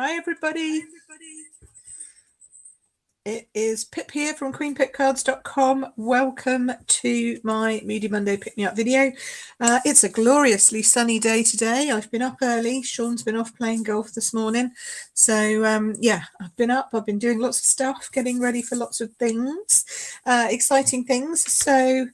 Hi everybody. It is Pip here from queenpipcards.com. Welcome to my Moody Monday Pick Me Up video. It's a gloriously sunny day today. I've been up early. Sean's been off playing golf this morning. So yeah, I've been up. I've been doing lots of stuff, getting ready for lots of things, exciting things. So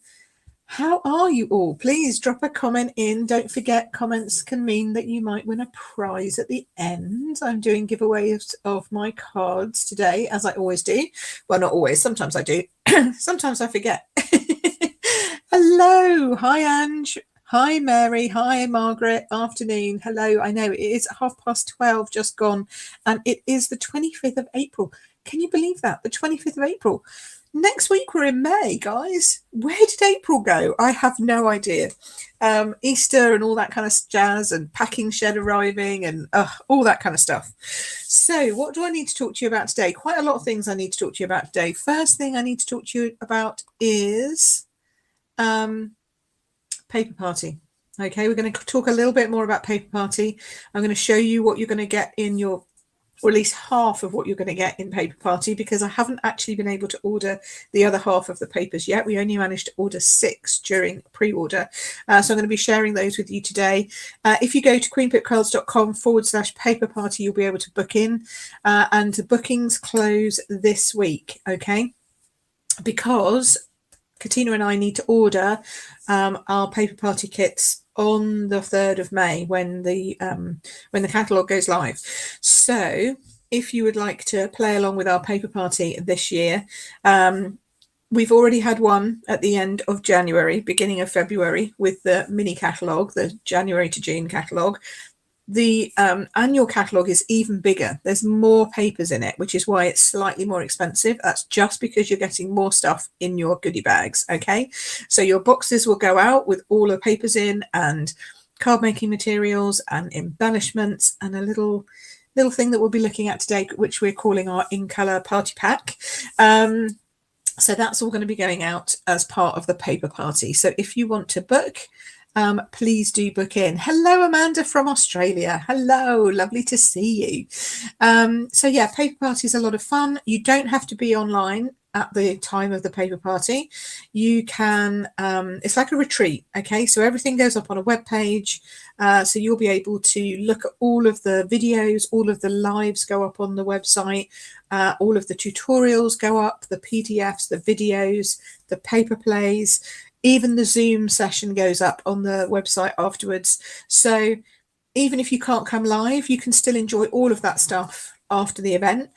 how are you all? Please drop a comment in. Don't forget, comments can mean that you might win a prize at the end. I'm doing giveaways of my cards today, as I always do. Well, not always. Sometimes I do. Sometimes I forget. Hello. Hi, Ange. Hi, Mary. Hi, Margaret. Afternoon. Hello. I know it is 12:30 just gone, and it is the 25th of April. Can you believe that? The 25th of April. Next week we're in May, guys. Where did April go? I have no idea. Easter and all that kind of jazz, and packing shed arriving, and all that kind of stuff. So what do I need to talk to you about today? Quite a lot of things I need to talk to you about today. First thing I need to talk to you about is Paper Party. Okay, we're going to talk a little bit more about Paper Party. I'm going to show you what you're going to get in your, or at least half of what you're going to get in Paper Party, because I haven't actually been able to order the other half of the papers yet. We only managed to order 6 during pre-order. So I'm going to be sharing those with you today. If you go to queenpipcards.com/paper party, you'll be able to book in. And the bookings close this week, okay? Because Katina and I need to order our Paper Party kits on the 3rd of May when the catalogue goes live. So if you would like to play along with our Paper Party this year, we've already had one at the end of January, beginning of February, with the mini catalogue, the January to June catalogue. The annual catalogue is even bigger. There's more papers in it, which is why it's slightly more expensive. That's just because you're getting more stuff in your goodie bags, okay? So your boxes will go out with all the papers in, and card making materials and embellishments, and a little thing that we'll be looking at today, which we're calling our In Colour Party Pack. So that's all going to be going out as part of the Paper Party. So if you want to book, please do book in. Hello, Amanda from Australia. Hello, lovely to see you. So yeah, Paper Party is a lot of fun. You don't have to be online at the time of the Paper Party. You can, it's like a retreat, okay? So everything goes up on a web page. So you'll be able to look at all of the videos, all of the lives go up on the website, all of the tutorials go up, the PDFs, the videos, the paper plays. Even the Zoom session goes up on the website afterwards. So even if you can't come live, you can still enjoy all of that stuff after the event.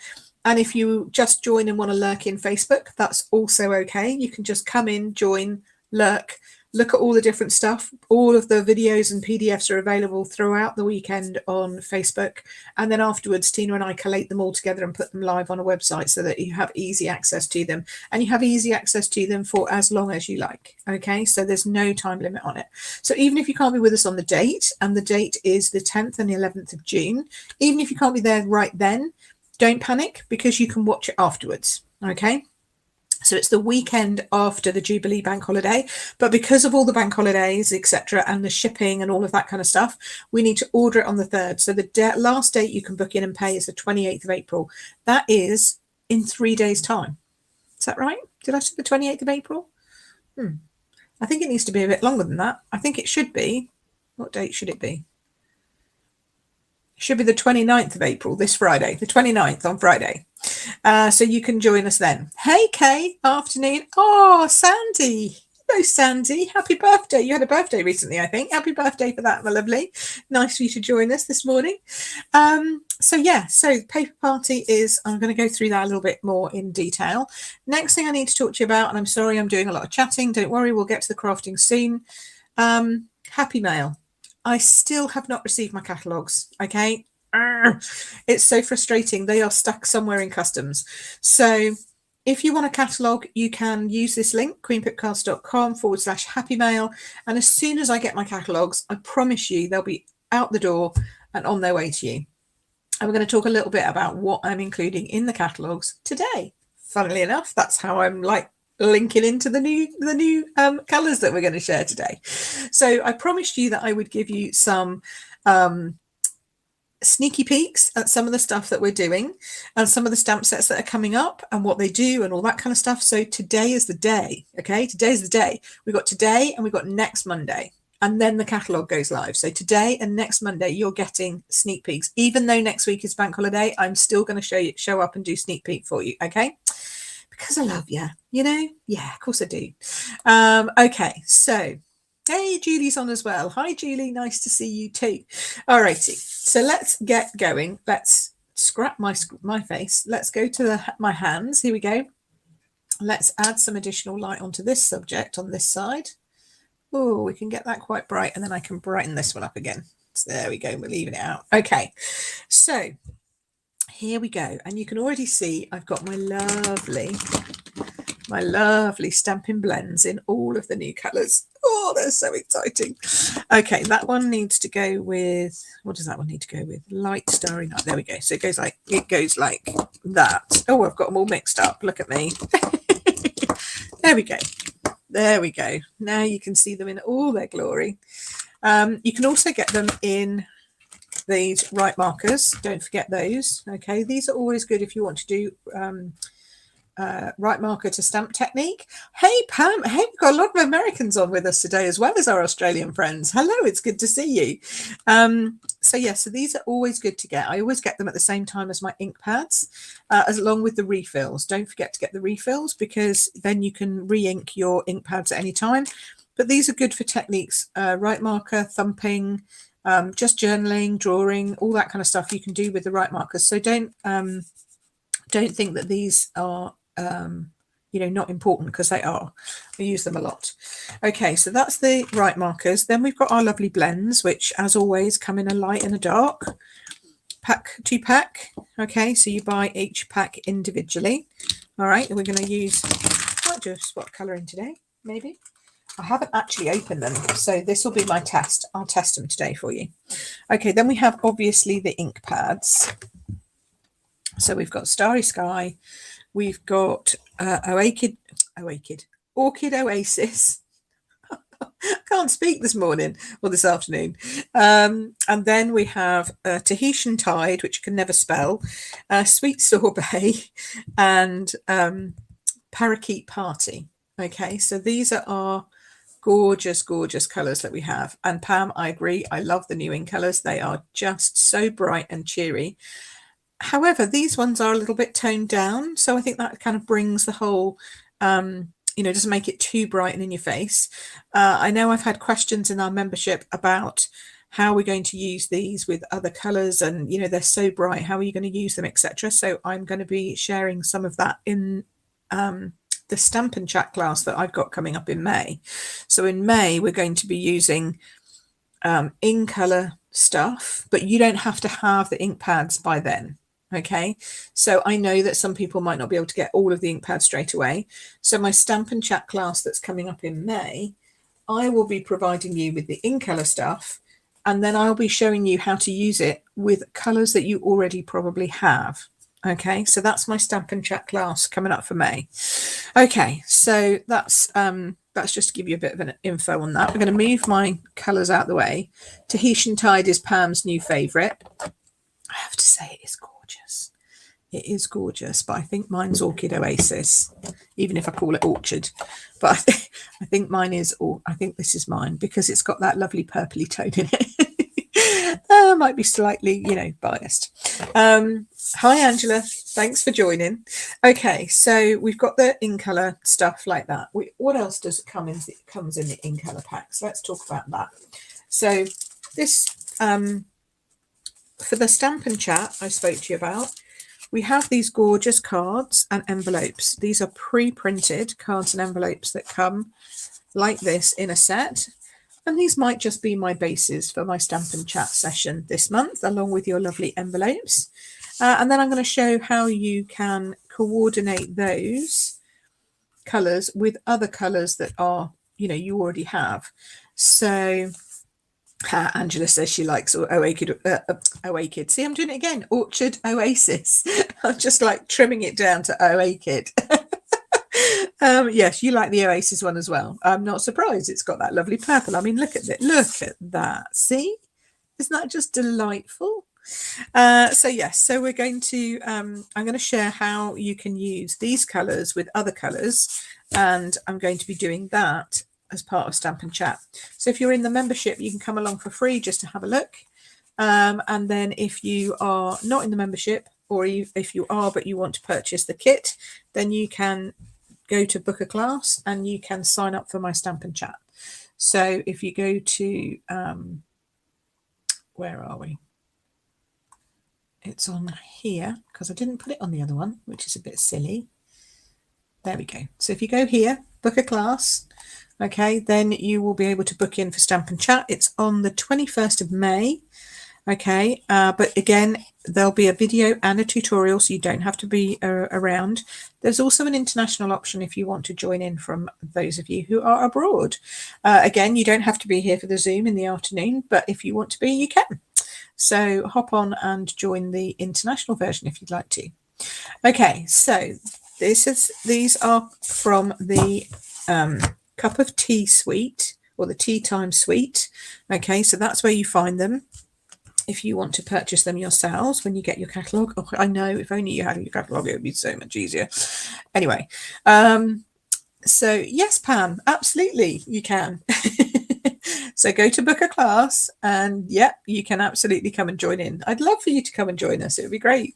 And if you just join and want to lurk in Facebook, that's also okay. You can just come in, join, lurk, look at all the different stuff. All of the videos and PDFs are available throughout the weekend on Facebook. And then afterwards, Tina and I collate them all together and put them live on a website so that you have easy access to them. And you have easy access to them for as long as you like. Okay, so there's no time limit on it. So even if you can't be with us on the date, and the date is the 10th and the 11th of June, even if you can't be there right then, don't panic, because you can watch it afterwards. Okay. So it's the weekend after the Jubilee bank holiday, but because of all the bank holidays, etc., and the shipping and all of that kind of stuff, we need to order it on the 3rd. So the last date you can book in and pay is the 28th of April. That is in 3 days' time. Is that right? Did I say the 28th of April? I think it needs to be a bit longer than that. I think it should be. What date should it be? It should be the 29th of April, this Friday, the 29th on Friday. So you can join us then. Hey, Kay, afternoon. Oh, Sandy. Hello, Sandy. Happy birthday. You had a birthday recently, I think. Happy birthday for that, my lovely. Nice for you to join us this morning. So yeah, so Paper Party is, I'm going to go through that a little bit more in detail. Next thing I need to talk to you about, and I'm sorry I'm doing a lot of chatting. Don't worry, we'll get to the crafting soon. Happy Mail. I still have not received my catalogues, okay? It's so frustrating. They are stuck somewhere in customs. So if you want a catalogue, you can use this link, queenpipcards.com/happy mail. And as soon as I get my catalogues, I promise you they'll be out the door and on their way to you. And we're going to talk a little bit about what I'm including in the catalogues today. Funnily enough, that's how I'm like linking into the new colours that we're going to share today. So I promised you that I would give you some sneaky peeks at some of the stuff that we're doing and some of the stamp sets that are coming up and what they do and all that kind of stuff. So today is the day. Okay, today is the day. We've got today and we've got next Monday, and then the catalogue goes live. So today and next Monday you're getting sneak peeks. Even though next week is bank holiday, I'm still going to show up and do sneak peek for you. Okay, because I love you, you know. Yeah, of course I do. Okay, so hey, Julie's on as well. Hi Julie, nice to see you too. All righty, so let's get going. Let's scrap my face. Let's go to my hands. Here we go. Let's add some additional light onto this subject on this side. Oh, we can get that quite bright, and then I can brighten this one up again. So there we go, we're leaving it out. Okay, so here we go, and you can already see I've got my lovely Stampin' Blends in all of the new colours. Oh, they're so exciting. Okay, that one needs to go with, what does that one need to go with? Light Starry Night. There we go. So it goes like that. Oh, I've got them all mixed up. Look at me. There we go. There we go. Now you can see them in all their glory. You can also get them in these right markers. Don't forget those. Okay, these are always good if you want to do right marker to stamp technique. Hey Pam, hey, we've got a lot of Americans on with us today as well as our Australian friends. Hello, it's good to see you. So yeah, so these are always good to get. I always get them at the same time as my ink pads, as along with the refills. Don't forget to get the refills, because then you can re-ink your ink pads at any time. But these are good for techniques, right marker, thumping, just journaling, drawing, all that kind of stuff you can do with the right markers. So don't think that these are you know, not important, because they are. I use them a lot. Okay, so that's the right markers. Then we've got our lovely blends, which as always come in a light and a dark. Two pack. Okay, so you buy each pack individually. All right, and we're going to use, might do a spot colouring today, maybe. I haven't actually opened them, so this will be my test. I'll test them today for you. Okay, then we have obviously the ink pads. So we've got Starry Sky, we've got Orchid Oasis. Can't speak this morning or this afternoon. And then we have Tahitian Tide, which you can never spell, Sweet Sorbet, and Parakeet Party. Okay, so these are our gorgeous, gorgeous colours that we have. And Pam, I agree, I love the new ink colours. They are just so bright and cheery. However, these ones are a little bit toned down, so I think that kind of brings the whole, you know, doesn't make it too bright and in your face. I know I've had questions in our membership about how we're going to use these with other colours, and, you know, they're so bright, how are you going to use them, etc. So I'm going to be sharing some of that in the Stampin' Chat class that I've got coming up in May. So in May, we're going to be using in colour stuff, but you don't have to have the ink pads by then. Okay, so I know that some people might not be able to get all of the ink pads straight away. So my Stampin' Chat class that's coming up in May, I will be providing you with the in colour stuff, and then I'll be showing you how to use it with colours that you already probably have. Okay, so that's my Stampin' Chat class coming up for May. Okay, so that's just to give you a bit of an info on that. We're going to move my colours out the way. Tahitian Tide is Pam's new favourite. I have to say it is gorgeous. It is gorgeous, but I think mine's Orchid Oasis, even if I call it Orchard. But I think mine is, or I think this is mine, because it's got that lovely purpley tone in it. Might be slightly, you know, biased. Hi Angela, thanks for joining. Okay, so we've got the in colour stuff like that. What else does it come in? It comes in the in colour packs. Let's talk about that. So this for the Stampin' Chat I spoke to you about, we have these gorgeous cards and envelopes. These are pre-printed cards and envelopes that come like this in a set. And these might just be my bases for my Stampin' Chat session this month, along with your lovely envelopes. And then I'm going to show how you can coordinate those colours with other colours that are, you know, you already have. So Angela says she likes Orchid. See, I'm doing it again. Orchard Oasis. I'm just like trimming it down to Orchid. Yes, you like the Oasis one as well. I'm not surprised. It's got that lovely purple. I mean, look at it. Look at that. See? Isn't that just delightful? So yes, so we're going to, I'm going to share how you can use these colours with other colours, and I'm going to be doing that as part of Stampin' Chat. So if you're in the membership, you can come along for free just to have a look. And then if you are not in the membership, or if you are but you want to purchase the kit, then you can go to book a class and you can sign up for my Stampin' Chat. So if you go to, where are we? It's on here because I didn't put it on the other one, which is a bit silly. There we go. So if you go here, book a class, okay, then you will be able to book in for Stampin' Chat. It's on the 21st of May. Okay, but again, there'll be a video and a tutorial, so you don't have to be around. There's also an international option if you want to join in from those of you who are abroad. Again, you don't have to be here for the Zoom in the afternoon, but if you want to be, you can. So hop on and join the international version if you'd like to. Okay, so these are from the Cup of Tea suite, or the Tea Time suite. Okay, so that's where you find them if you want to purchase them yourselves when you get your catalogue. Oh, I know, if only you had your catalogue, it would be so much easier. Anyway, so yes, Pam, absolutely, you can. So go to book a class, and yeah, you can absolutely come and join in. I'd love for you to come and join us. It would be great.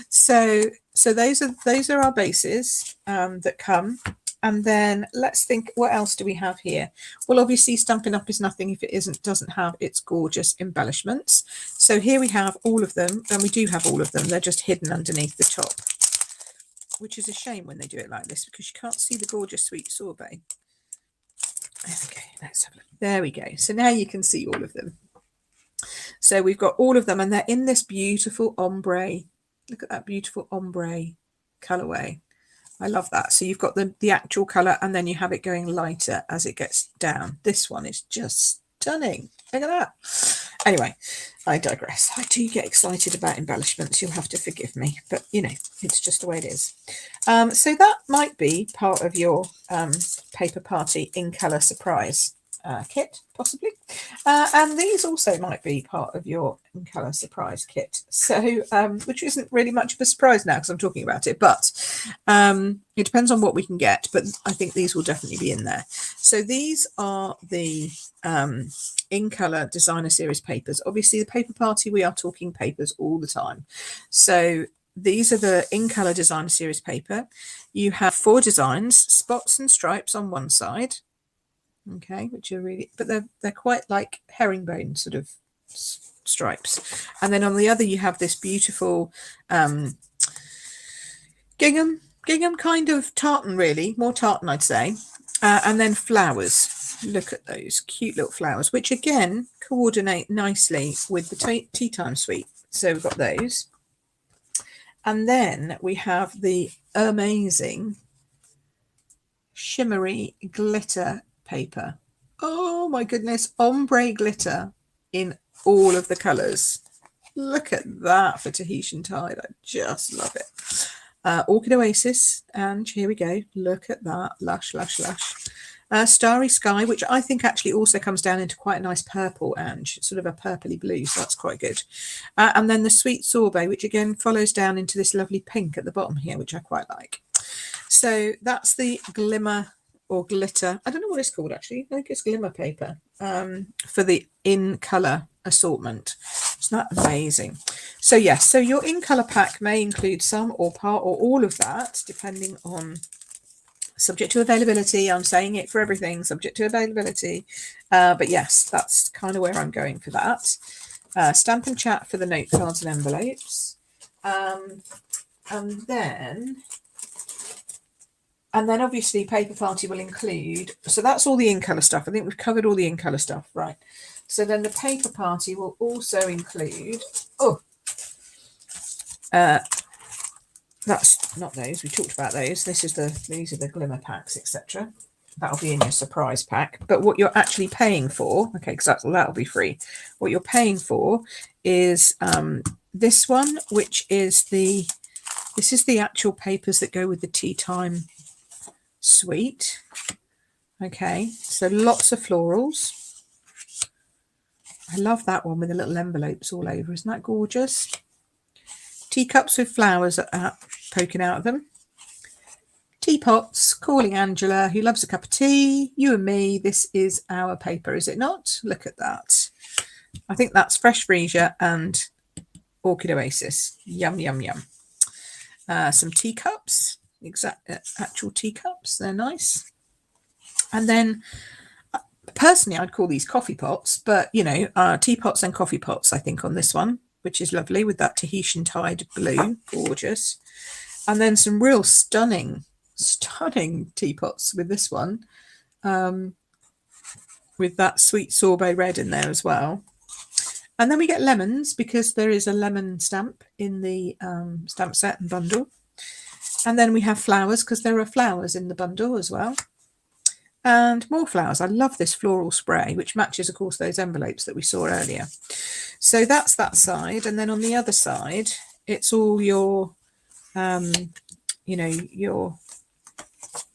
So those are our bases that come. And then let's think, what else do we have here? Well, obviously Stampin' Up! Is nothing if it doesn't have its gorgeous embellishments. So here we have all of them, and we do have all of them. They're just hidden underneath the top, which is a shame when they do it like this, because you can't see the gorgeous sweet sorbet. There we go. Let's have a look. There we go. So now you can see all of them. So we've got all of them, and they're in this beautiful ombre. Look at that beautiful ombre colorway. I love that. So you've got the actual colour, and then you have it going lighter as it gets down. This one is just stunning. Look at that. Anyway, I digress. I do get excited about embellishments. You'll have to forgive me, but you know, it's just the way it is. So that might be part of your Paper Party in colour surprise kit, possibly. And these also might be part of your in colour surprise kit. So, which isn't really much of a surprise now because I'm talking about it, but it depends on what we can get. But I think these will definitely be in there. So these are the in colour designer series papers. Obviously, the Paper Party, we are talking papers all the time. So these are the in colour designer series paper. You have 4 designs, spots and stripes on one side. Okay, which are really, but they're quite like herringbone sort of stripes, and then on the other you have this beautiful gingham kind of tartan, really more tartan I'd say, and then flowers. Look at those cute little flowers, which again coordinate nicely with the Tea Time suite. So we've got those, and then we have the amazing shimmery glitter paper. Oh my goodness, ombre glitter in all of the colors. Look at that for Tahitian Tide. I just love it. Orchid Oasis, and here we go. Look at that. Lush, lush, lush. Starry Sky, which I think actually also comes down into quite a nice purple, and sort of a purpley blue, so that's quite good. And then the Sweet Sorbet, which again follows down into this lovely pink at the bottom here, which I quite like. So that's the glimmer or glitter. I don't know what it's called actually. I think it's glimmer paper for the in colour assortment. Isn't that amazing? So yes, so your in colour pack may include some or part or all of that, depending on, subject to availability. I'm saying it for everything, subject to availability. But yes, that's kind of where I'm going for that. Stampin' Chat for the note cards and envelopes. And then obviously Paper Party will include, so that's all the in colour stuff. I think we've covered all the in colour stuff, right? So then the Paper Party will also include, that's not those, we talked about those. These are the glimmer packs, etc. That'll be in your surprise pack. But what you're actually paying for, okay, because that'll be free. What you're paying for is this one, which is this is the actual papers that go with the Tea Time suite. Okay, so lots of florals. I love that one with the little envelopes all over. Isn't that gorgeous? Teacups with flowers poking out of them. Teapots, calling Angela, who loves a cup of tea. You and me, this is our paper, is it not? Look at that. I think that's Fresh Freesia and Orchid Oasis. Yum, yum, yum. Some teacups, actual teacups. They're nice. And then, personally, I'd call these coffee pots, but, you know, teapots and coffee pots, I think, on this one, which is lovely with that Tahitian Tide blue. Gorgeous. And then some real stunning teapots with this one, with that sweet sorbet red in there as well. And then we get lemons, because there is a lemon stamp in the stamp set and bundle. And then we have flowers, because there are flowers in the bundle as well. And more flowers. I love this floral spray, which matches, of course, those envelopes that we saw earlier. So that's that side. And then on the other side, it's all your, you know, your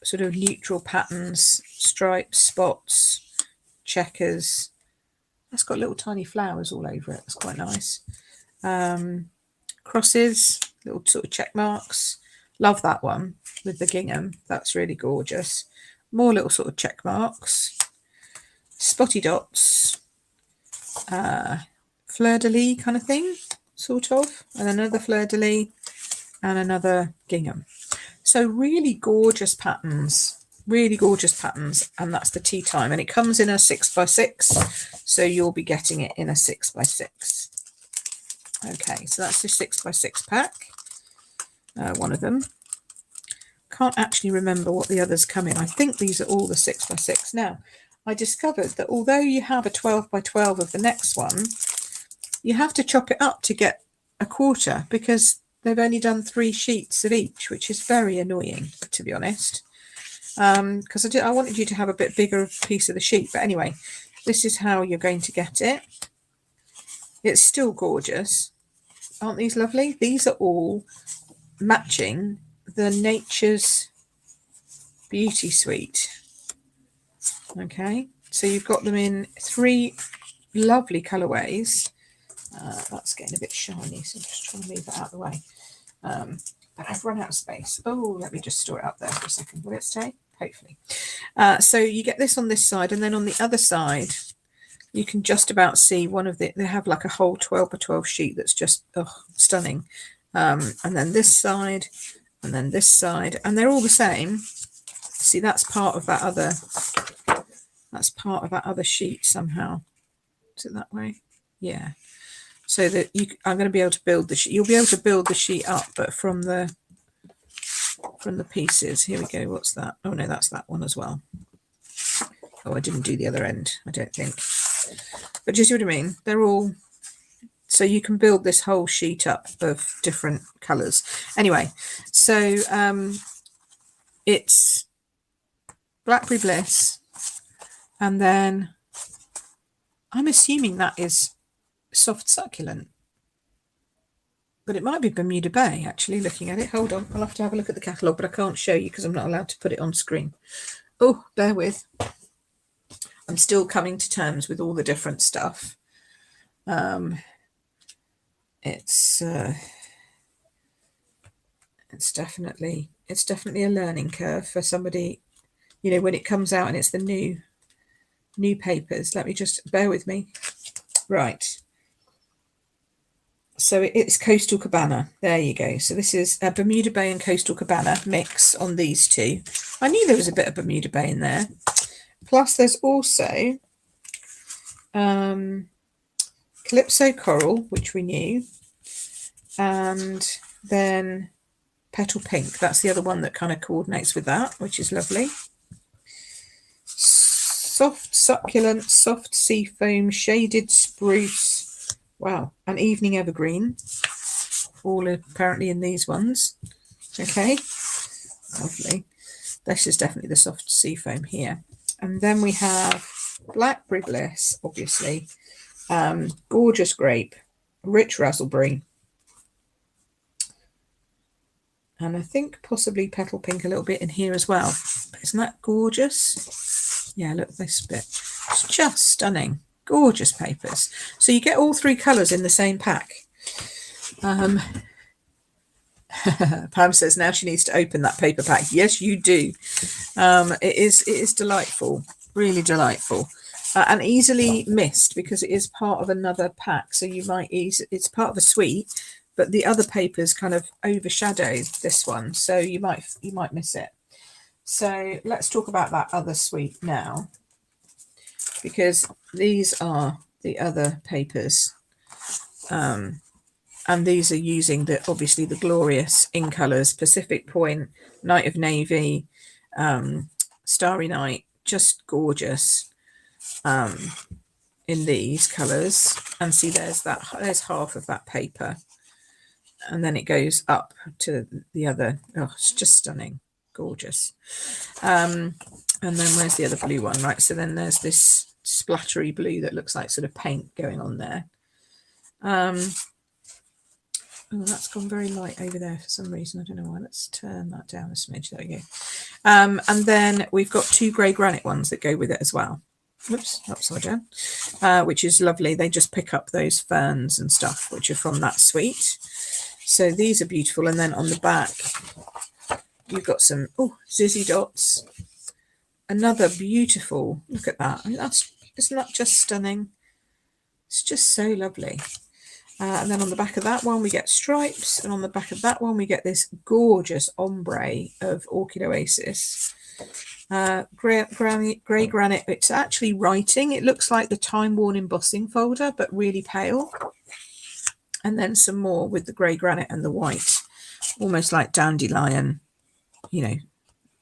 sort of neutral patterns, stripes, spots, checkers. That's got little tiny flowers all over it. That's quite nice. Crosses, little sort of check marks. Love that one with the gingham. That's really gorgeous. More little sort of check marks. Spotty dots. Fleur-de-lis kind of thing, sort of. And another fleur-de-lis and another gingham. So really gorgeous patterns. Really gorgeous patterns. And that's the tea time. And it comes in a 6x6. So you'll be getting it in a 6x6. Okay, so that's the 6x6 pack. One of them. Can't actually remember what the others come in. I think these are all the 6x6. Now, I discovered that although you have a 12x12 of the next one, you have to chop it up to get a quarter, because they've only done 3 sheets of each, which is very annoying, to be honest. Because I wanted you to have a bit bigger piece of the sheet. But anyway, this is how you're going to get it. It's still gorgeous. Aren't these lovely? These are all matching the Nature's Beauty Suite. Okay, so you've got them in 3 lovely colourways. That's getting a bit shiny, so I'm just trying to move that out of the way. But I've run out of space. Oh, let me just store it up there for a second. Will it stay? Hopefully. So you get this on this side, and then on the other side, you can just about see one of the, they have like a whole 12x12 sheet that's just stunning. And then this side, and then this side, and they're all the same. See, that's part of that other sheet somehow. Is it that way? Yeah. So that I'm going to be able to build the sheet. You'll be able to build the sheet up, but from the pieces. Here we go. What's that? Oh no, that's that one as well. Oh, I didn't do the other end, I don't think. But do you see what I mean? They're all, so you can build this whole sheet up of different colours. Anyway, so it's Blackberry Bliss, and then I'm assuming that is Soft Succulent, but it might be Bermuda Bay, actually, looking at it. Hold on, I'll have to have a look at the catalogue, but I can't show you because I'm not allowed to put it on screen. Oh, bear with. I'm still coming to terms with all the different stuff. It's definitely a learning curve for somebody, you know, when it comes out and it's the new papers. Let me just bear with me. Right. So it's Coastal Cabana. There you go. So this is a Bermuda Bay and Coastal Cabana mix on these two. I knew there was a bit of Bermuda Bay in there. Plus there's also Calypso Coral, which we knew. And then Petal Pink. That's the other one that kind of coordinates with that, which is lovely. Soft Succulent, Soft Seafoam, Shaded Spruce. Wow, an Evening Evergreen, all apparently in these ones. Okay, lovely. This is definitely the Soft Seafoam here. And then we have Blackberry Bliss, obviously, Gorgeous Grape, Rich Raspberry, and I think possibly Petal Pink a little bit in here as well. But isn't that gorgeous? Yeah, look at this bit. It's just stunning. Gorgeous papers. So you get all 3 colours in the same pack. Pam says now she needs to open that paper pack. Yes, you do. It is delightful, really delightful, and easily missed because it is part of another pack. So you might it's part of a suite, but the other papers kind of overshadow this one, so you might miss it. So let's talk about that other suite now, because these are the other papers. And these are using obviously the glorious in colours, Pacific Point, Night of Navy, Starry Night, just gorgeous in these colours. And see, there's half of that paper. And then it goes up to the other. Oh, it's just stunning, gorgeous. And then where's the other blue one? Right, so then there's this splattery blue that looks like sort of paint going on there. Oh, that's gone very light over there for some reason. I don't know why. Let's turn that down a smidge. There we go. And then we've got 2 grey granite ones that go with it as well. Oops, upside down, which is lovely. They just pick up those ferns and stuff, which are from that suite. So these are beautiful. And then on the back, you've got some Zizzy dots. Another beautiful. Look at that. I mean, isn't that just stunning? It's just so lovely. And then on the back of that one, we get stripes. And on the back of that one, we get this gorgeous ombre of Orchid Oasis. Grey granite. It's actually writing. It looks like the time-worn embossing folder, but really pale. And then some more with the grey granite and the white. Almost like dandelion,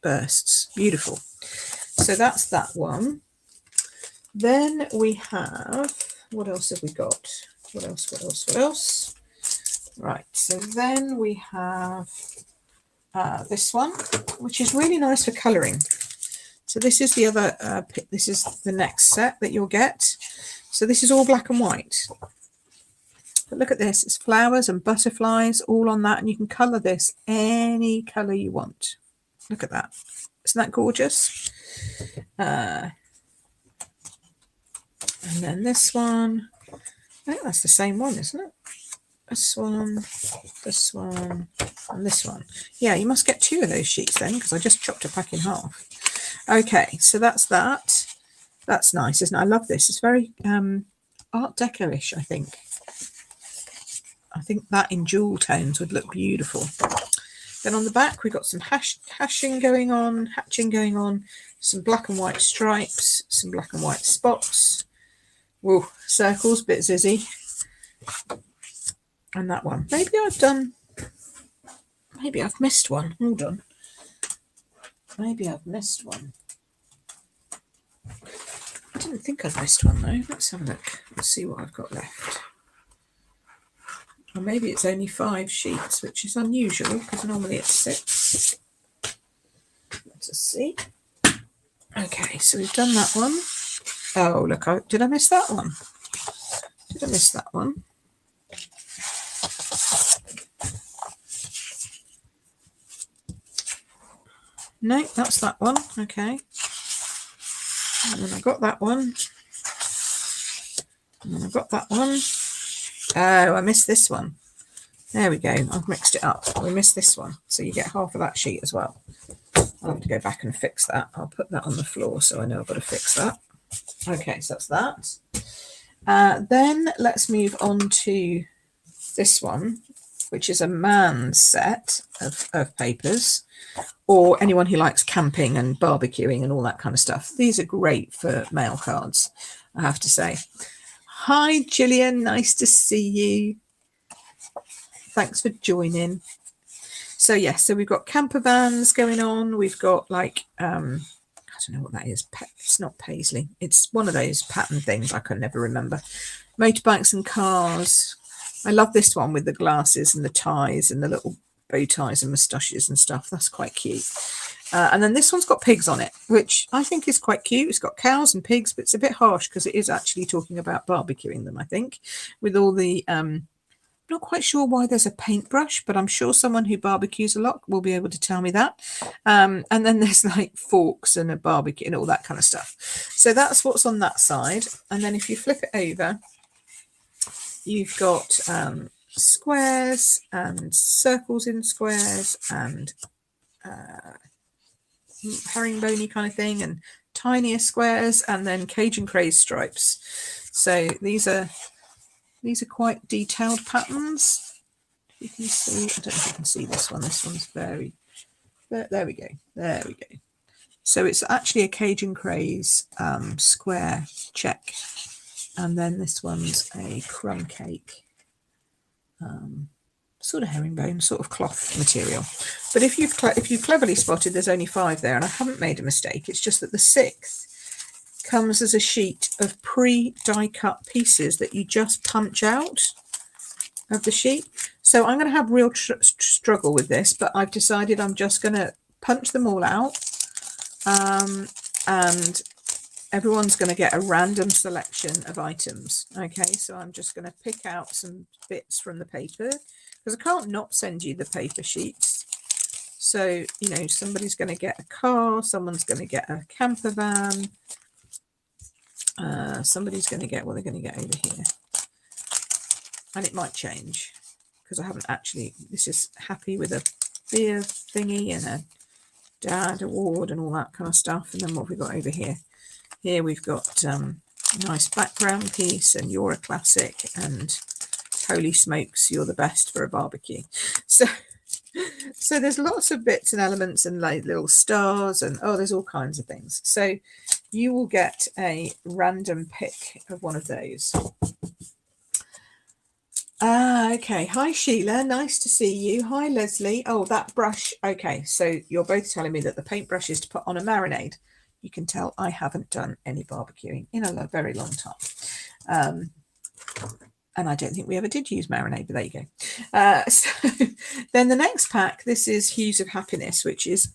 bursts. Beautiful. So that's that one. Then we have... What else have we got? What else? Right, so then we have this one, which is really nice for colouring. So this is the other, this is the next set that you'll get. So this is all black and white. But look at this, it's flowers and butterflies all on that, and you can colour this any colour you want. Look at that. Isn't that gorgeous? And then this one. I think that's the same one, isn't it? This one, and this one. Yeah, you must get 2 of those sheets then, because I just chopped a pack in half. Okay, so that's that. That's nice, isn't it? I love this. It's very Art Deco-ish, I think. I think that in jewel tones would look beautiful. Then on the back, we've got some hatching going on, some black and white stripes, some black and white spots. Whoa, circles, bit Zizzy. And that one. Maybe I've missed one. Hold on. Maybe I've missed one. I didn't think I'd missed one though. Let's have a look. Let's see what I've got left. Or maybe it's only 5 sheets, which is unusual because normally it's 6. Let's just see. Okay, so we've done that one. Oh, look, did I miss that one? Did I miss that one? No, that's that one. Okay. And then I got that one. And then I got that one. Oh, I missed this one. There we go. I've mixed it up. We missed this one. So you get half of that sheet as well. I'll have to go back and fix that. I'll put that on the floor so I know I've got to fix that. Okay, so that's that. Then let's move on to this one, which is a man's set of papers, or anyone who likes camping and barbecuing and all that kind of stuff. These are great for mail cards, I have to say. Hi, Gillian. Nice to see you. Thanks for joining. So, yes, so we've got camper vans going on. We've got like... I don't know what that is. It's not paisley. It's one of those pattern things I can never remember. Motorbikes and cars. I love this one with the glasses and the ties and the little bow ties and moustaches and stuff. That's quite cute. And then this one's got pigs on it, which I think is quite cute. It's got cows and pigs, but it's a bit harsh because it is actually talking about barbecuing them, I think, with all the Not quite sure why there's a paintbrush, but I'm sure someone who barbecues a lot will be able to tell me that. And then there's like forks and a barbecue and all that kind of stuff. So that's what's on that side. And then if you flip it over, you've got squares and circles in squares and herringbony kind of thing and tinier squares and then Cajun craze stripes. So these are quite detailed patterns. You can see, I don't know if you can see this one. This one's very, there we go. There we go. So it's actually a Cajun craze square check. And then this one's a crumb cake, sort of herringbone, sort of cloth material. But if you've cleverly spotted, there's only 5 there, and I haven't made a mistake. It's just that the 6th comes as a sheet of pre-die cut pieces that you just punch out of the sheet. So I'm going to have real struggle with this, but I've decided I'm just going to punch them all out, and everyone's going to get a random selection of items. Okay, so I'm just going to pick out some bits from the paper because I can't not send you the paper sheets. So, you know, somebody's going to get a car, someone's going to get a camper van, somebody's going to get, well, they're going to get over here. And it might change because I haven't actually, this is happy with a beer thingy and a dad award and all that kind of stuff. And then what have we got over here? Here we've got a nice background piece and you're a classic and holy smokes, you're the best for a barbecue. So there's lots of bits and elements and like little stars and oh, there's all kinds of things. So you will get a random pick of one of those. Okay. Hi, Sheila. Nice to see you. Hi, Leslie. Oh, that brush. Okay. So you're both telling me that the paintbrush is to put on a marinade. You can tell I haven't done any barbecuing in a very long time. And I don't think we ever did use marinade, but there you go. So then the next pack, this is Hues of Happiness, which is,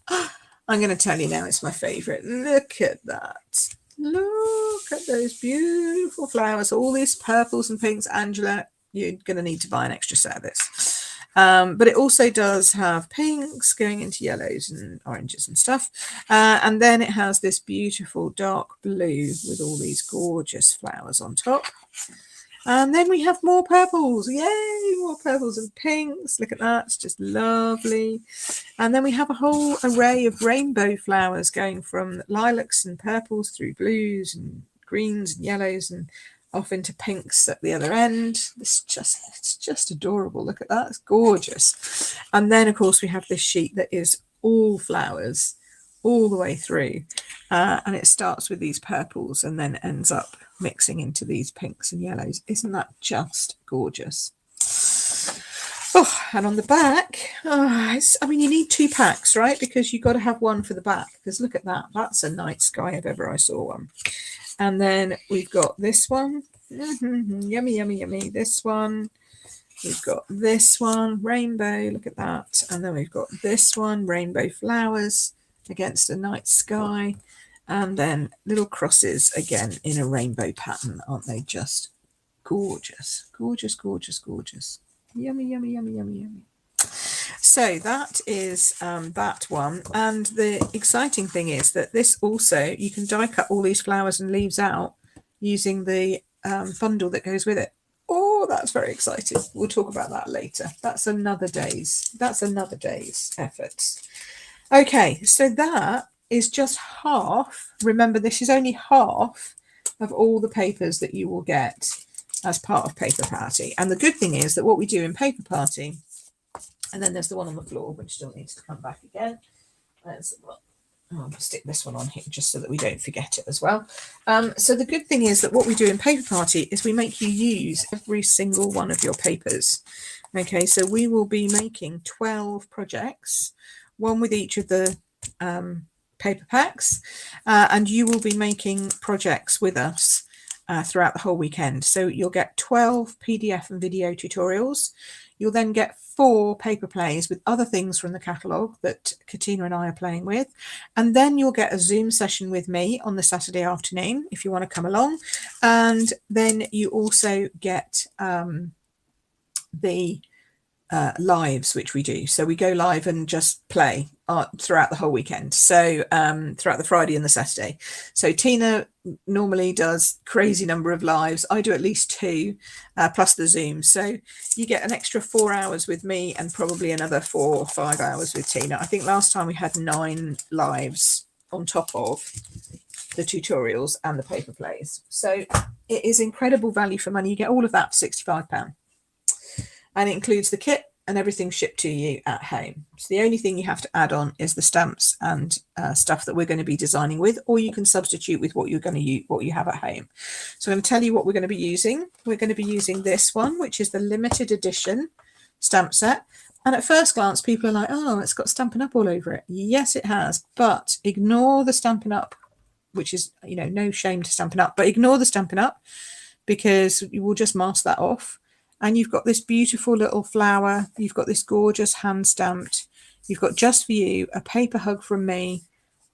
I'm going to tell you now, it's my favourite. Look at that. Look at those beautiful flowers, all these purples and pinks. Angela, you're going to need to buy an extra set of this. But it also does have pinks going into yellows and oranges and stuff. And then it has this beautiful dark blue with all these gorgeous flowers on top. And then we have more purples. Yay, more purples and pinks. Look at that. It's just lovely. And then we have a whole array of rainbow flowers going from lilacs and purples through blues and greens and yellows and off into pinks at the other end. It's just adorable. Look at that. It's gorgeous. And then, of course, we have this sheet that is all flowers all the way through. And it starts with these purples and then ends up mixing into these pinks and yellows. Isn't that just gorgeous? Oh, and on the back, I mean, you need 2 packs, right? Because you've got to have one for the back. Because look at that. That's a night sky if ever I saw one. And then we've got this one. Yummy, yummy, yummy. This one. We've got this one, rainbow. Look at that. And then we've got this one, rainbow flowers against a night sky. And then little crosses again in a rainbow pattern. Aren't they just gorgeous? Gorgeous, gorgeous, gorgeous. Yummy, yummy, yummy, yummy, yummy. So that is that one. And the exciting thing is that this also, you can die cut all these flowers and leaves out using the bundle that goes with it. Oh, that's very exciting. We'll talk about that later. That's another day's efforts. Okay, so that is just half. Remember, this is only half of all the papers that you will get as part of Paper Party. And the good thing is that what we do in Paper Party, and then there's the one on the floor, which still needs to come back again. I'll stick this one on here just so that we don't forget it as well. So the good thing is that what we do in Paper Party is we make you use every single one of your papers. Okay, so we will be making 12 projects, one with each of the paper packs, and you will be making projects with us throughout the whole weekend. So you'll get 12 PDF and video tutorials. You'll then get 4 paper plays with other things from the catalogue that Katina and I are playing with. And then you'll get a Zoom session with me on the Saturday afternoon if you want to come along. And then you also get the lives which we do. So we go live and just play throughout the whole weekend. So throughout the Friday and the Saturday. So Tina normally does crazy number of lives. I do at least 2 plus the Zoom. So you get an extra 4 hours with me and probably another 4 or 5 hours with Tina. I think last time we had 9 lives on top of the tutorials and the paper plays. So it is incredible value for money. You get all of that for £65. And it includes the kit and everything shipped to you at home. So the only thing you have to add on is the stamps and stuff that we're going to be designing with, or you can substitute with what you're going to use, what you have at home. So I'm going to tell you what we're going to be using. We're going to be using this one, which is the limited edition stamp set. And at first glance, people are like, oh, it's got Stampin' Up all over it. Yes, it has, but ignore the Stampin' Up, which is, you know, no shame to Stampin' Up, but ignore the Stampin' Up because you will just mask that off. And you've got this beautiful little flower. You've got this gorgeous hand stamped. You've got just for you a paper hug from me,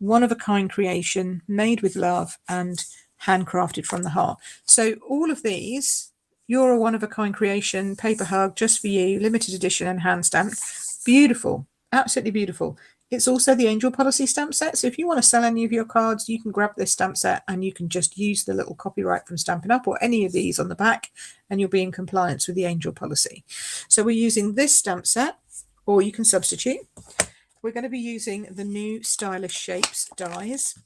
one of a kind creation, made with love and handcrafted from the heart. So all of these, you're a one of a kind creation, paper hug, just for you, limited edition and hand stamped. Beautiful, absolutely beautiful. It's also the Angel Policy stamp set. So if you want to sell any of your cards, you can grab this stamp set and you can just use the little copyright from Stampin' Up or any of these on the back, and you'll be in compliance with the Angel Policy. So we're using this stamp set, or you can substitute. We're going to be using the new Stylish Shapes dies.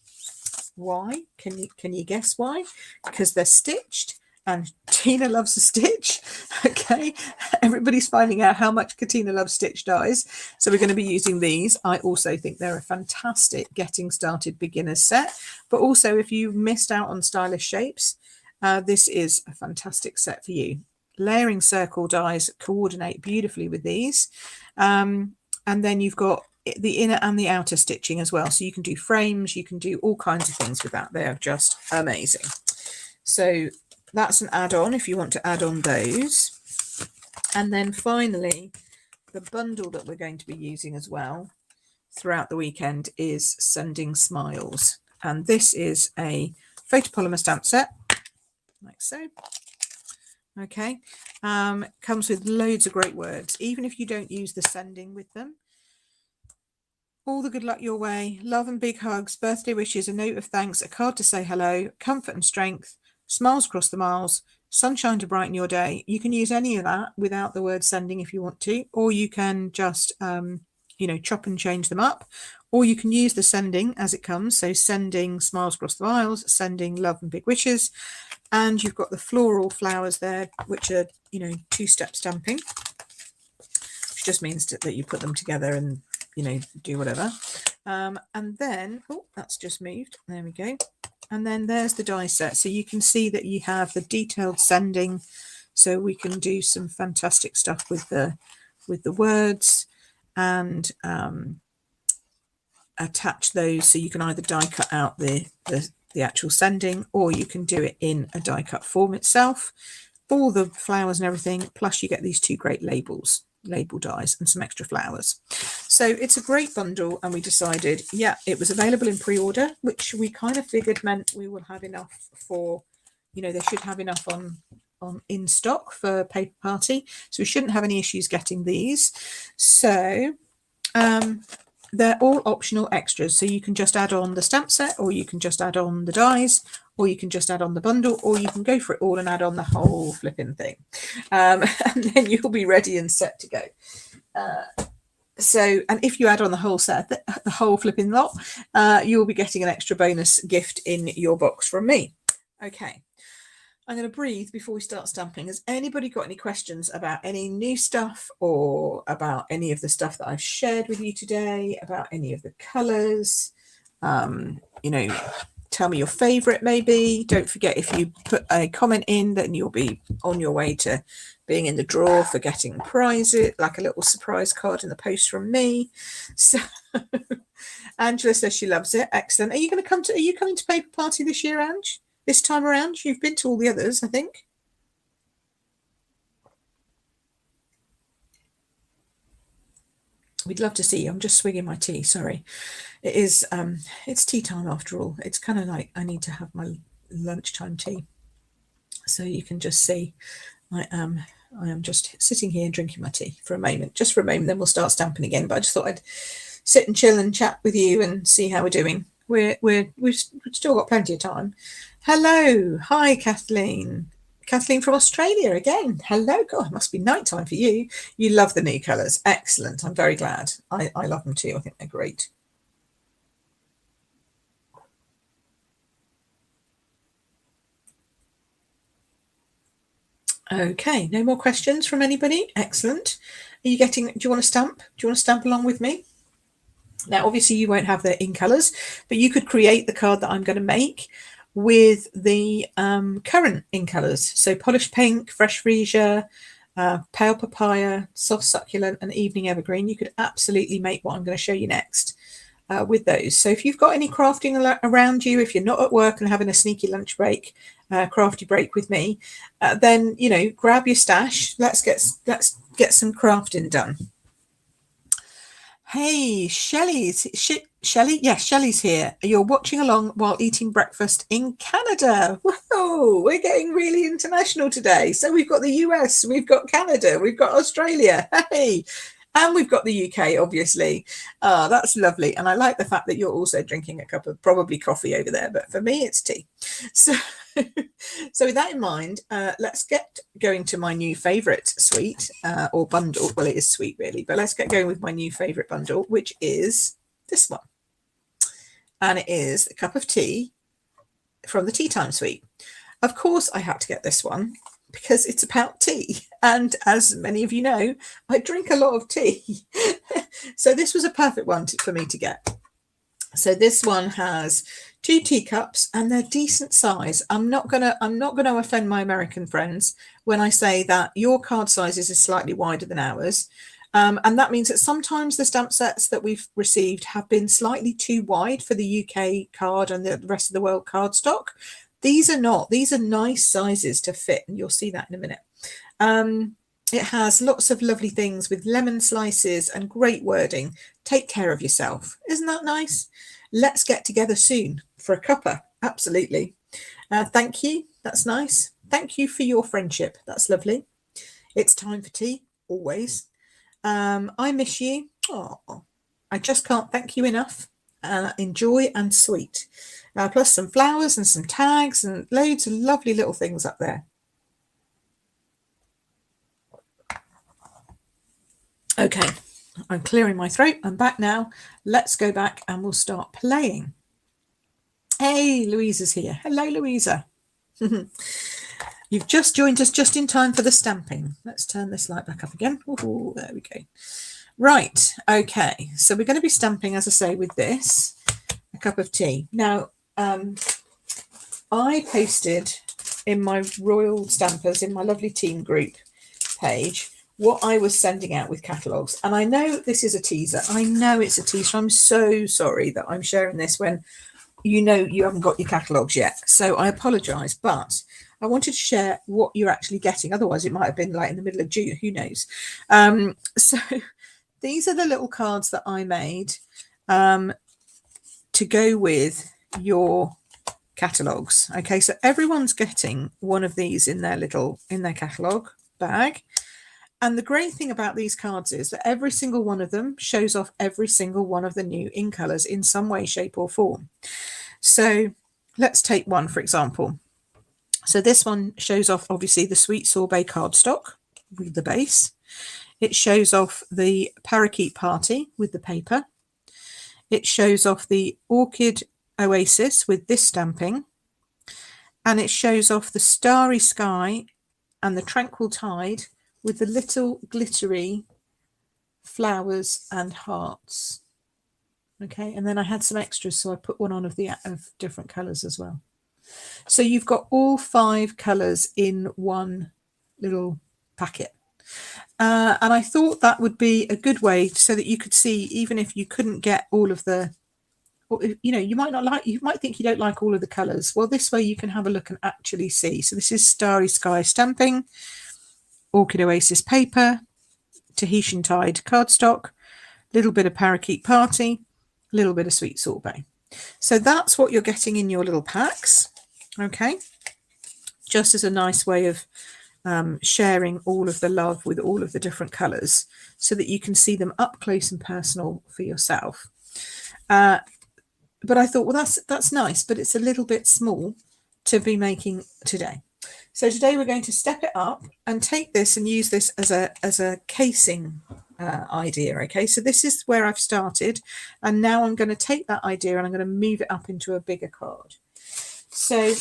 Why? Can you guess why? Because they're stitched. And Tina loves a stitch. Okay, everybody's finding out how much Katina loves stitch dies. So we're going to be using these. I also think they're a fantastic getting started beginners set. But also, if you missed out on Stylish Shapes, this is a fantastic set for you. Layering circle dies coordinate beautifully with these. And then you've got the inner and the outer stitching as well. So you can do frames, you can do all kinds of things with that. They're just amazing. So that's an add-on if you want to add on those. And then finally, the bundle that we're going to be using as well throughout the weekend is Sending Smiles. And this is a photopolymer stamp set, like so. Okay, comes with loads of great words, even if you don't use the sending with them. All the good luck your way, love and big hugs, birthday wishes, a note of thanks, a card to say hello, comfort and strength, smiles across the miles, sunshine to brighten your day. You can use any of that without the word sending if you want to, or you can just, you know, chop and change them up, or you can use the sending as it comes. So sending smiles across the miles, sending love and big wishes. And you've got the floral flowers there, which are, you know, 2-step stamping, which just means that you put them together and, you know, do whatever. And then, oh, that's just moved. There we go. And then there's the die set. So you can see that you have the detailed sending. So we can do some fantastic stuff with the words and attach those. So you can either die cut out the actual sending, or you can do it in a die cut form itself. All the flowers and everything. Plus you get these 2 great label dies and some extra flowers. So it's a great bundle, and we decided, yeah, it was available in pre-order, which we kind of figured meant we will have enough for, you know, they should have enough on in stock for Paper Party, so we shouldn't have any issues getting these. So they're all optional extras, so you can just add on the stamp set, or you can just add on the dies, or you can just add on the bundle, or you can go for it all and add on the whole flipping thing. And then you'll be ready and set to go. So, and if you add on the whole set, the whole flipping lot, you'll be getting an extra bonus gift in your box from me. Okay, I'm going to breathe before we start stamping. Has anybody got any questions about any new stuff, or about any of the stuff that I've shared with you today, about any of the colours? You know, tell me your favourite maybe. Don't forget, if you put a comment in, then you'll be on your way to being in the draw for getting prizes, like a little surprise card in the post from me. So Angela says she loves it. Excellent. Are you coming to Paper Party this year, Ange? This time around? You've been to all the others, I think. We'd love to see you. I'm just swigging my tea, sorry. It is it's tea time after all. It's kind of like I need to have my lunchtime tea. So you can just see I am I am just sitting here drinking my tea for a moment, just for a moment, then we'll start stamping again. But I just thought I'd sit and chill and chat with you and see how we're doing. We've still got plenty of time. Hello, hi Kathleen. Kathleen from Australia again. Hello, God, it must be night time for you. You love the new colours. Excellent. I'm very glad. I love them too. I think they're great. Okay, no more questions from anybody. Excellent. Are you getting, do you want to stamp? Do you want to stamp along with me? Now, obviously you won't have the in colours, but you could create the card that I'm going to make with the current in colours. So polished pink, fresh freesia, pale papaya, soft succulent, and evening evergreen. You could absolutely make what I'm going to show you next with those. So if you've got any crafting around you, if you're not at work and having a sneaky lunch break, crafty break with me, then, you know, grab your stash. Let's get some crafting done. Hey, Shelley's Shelley? Yes, Shelley's here. You're watching along while eating breakfast in Canada. Whoa, we're getting really international today. So we've got the US, we've got Canada, we've got Australia. Hey, and we've got the UK, obviously. That's lovely. And I like the fact that you're also drinking a cup of probably coffee over there, but for me, it's tea. So, so with that in mind, let's get going to my new favourite suite or bundle. Well, it is sweet, really, but let's get going with my new favourite bundle, which is this one. And it is a cup of tea from the Tea Time Suite. Of course, I had to get this one because it's about tea. And as many of you know, I drink a lot of tea. So this was a perfect one for me to get. So this one has 2 teacups and they're decent size. I'm not gonna offend my American friends when I say that your card sizes is slightly wider than ours. And that means that sometimes the stamp sets that we've received have been slightly too wide for the UK card and the rest of the world card stock. These are not. These are nice sizes to fit, and you'll see that in a minute. It has lots of lovely things with lemon slices and great wording. Take care of yourself. Isn't that nice? Let's get together soon for a cuppa. Absolutely. Thank you. That's nice. Thank you for your friendship. That's lovely. It's time for tea, always. I miss you. Oh, I just can't thank you enough. Enjoy and sweet. Plus some flowers and some tags and loads of lovely little things up there. Okay, I'm clearing my throat. I'm back now. Let's go back and we'll start playing. Hey, Louisa's here. Hello, Louisa. You've just joined us just in time for the stamping. Let's turn this light back up again. Ooh, there we go. Right, okay. So we're going to be stamping, as I say, with this, a cup of tea. Now, I posted in my Royal Stampers, in my lovely team group page, what I was sending out with catalogues. And I know this is a teaser. I know it's a teaser. I'm so sorry that I'm sharing this when you know you haven't got your catalogues yet. So I apologise, but I wanted to share what you're actually getting. Otherwise, it might have been like in the middle of June. Who knows? So these are the little cards that I made to go with your catalogues. Okay, so everyone's getting one of these in their catalogue bag. And the great thing about these cards is that every single one of them shows off every single one of the new in colours in some way, shape or form. So let's take one, for example. So this one shows off, obviously, the Sweet Sorbet cardstock with the base. It shows off the Parakeet Party with the paper. It shows off the Orchid Oasis with this stamping. And it shows off the Starry Sky and the Tranquil Tide with the little glittery flowers and hearts. Okay, and then I had some extras, so I put one on of different colours as well. So you've got all 5 colours in one little packet. And I thought that would be a good way so that you could see, even if you couldn't get all of the, you know, you might think you don't like all of the colours. Well, this way you can have a look and actually see. So this is Starry Sky stamping, Orchid Oasis paper, Tahitian Tide cardstock, little bit of Parakeet Party, a little bit of Sweet Sorbet. So that's what you're getting in your little packs. Okay, just as a nice way of sharing all of the love with all of the different colours so that you can see them up close and personal for yourself. But I thought, well, that's nice, but it's a little bit small to be making today. So today we're going to step it up and take this and use this as a casing idea. Okay, so this is where I've started, and now I'm going to take that idea and I'm going to move it up into a bigger card. So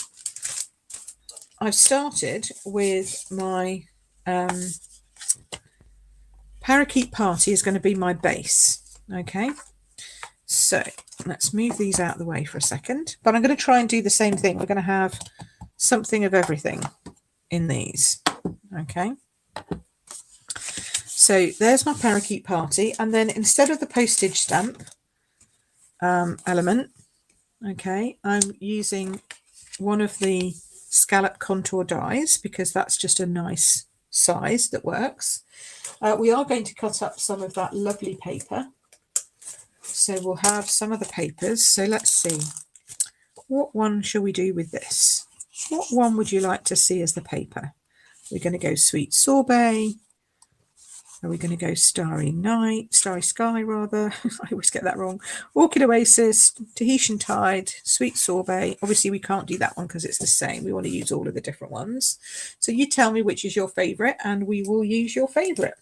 I've started with my Parakeet Party is going to be my base. Okay, so let's move these out of the way for a second, but I'm going to try and do the same thing. We're going to have something of everything in these. Okay, so there's my Parakeet Party, and then instead of the postage stamp element, okay, I'm using one of the scallop contour dies because that's just a nice size that works. We are going to cut up some of that lovely paper, so we'll have some of the papers. So let's see, what one shall we do with this? What one would you like to see as the paper? We're going to go Sweet Sorbet. Are we going to go Starry Sky rather? I always get that wrong. Orchid Oasis, Tahitian Tide, Sweet Sorbet. Obviously we can't do that one because it's the same. We want to use all of the different ones. So you tell me which is your favourite and we will use your favourite.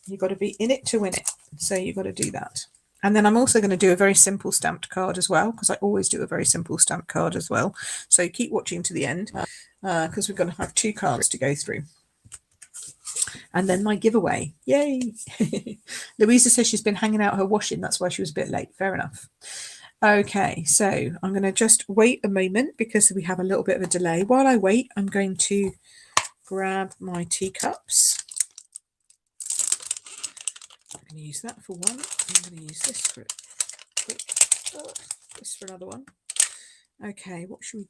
You've got to be in it to win it. So you've got to do that. And then I'm also going to do a very simple stamped card as well, because I always do a very simple stamped card as well. So keep watching to the end because we're going to have 2 cards to go through. And then my giveaway. Yay! Louisa says she's been hanging out her washing. That's why she was a bit late. Fair enough. Okay, so I'm going to just wait a moment because we have a little bit of a delay. While I wait, I'm going to grab my teacups. I'm going to use that for one. I'm going to use this for this for another one. Okay, what should we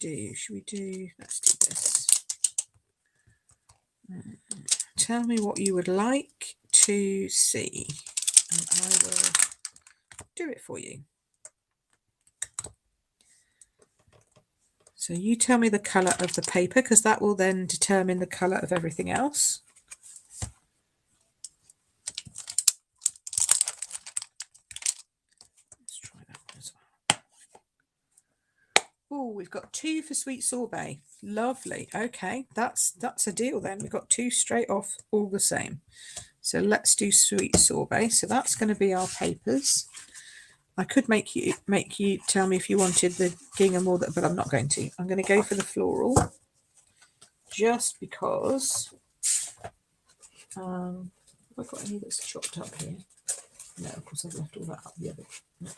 do? Let's do this. Tell me what you would like to see and I will do it for you. So you tell me the colour of the paper because that will then determine the colour of everything else. Let's try that one as well. Oh, we've got 2 for Sweet Sorbet. Lovely. Okay, that's a deal then. We've got 2 straight off, all the same. So let's do Sweet Sorbet. So that's going to be our papers. I could make you tell me if you wanted the gingham or that, but I'm not going to. I'm going to go for the floral, just because. Have I got any that's chopped up here? No, of course I've left all that up the other. No.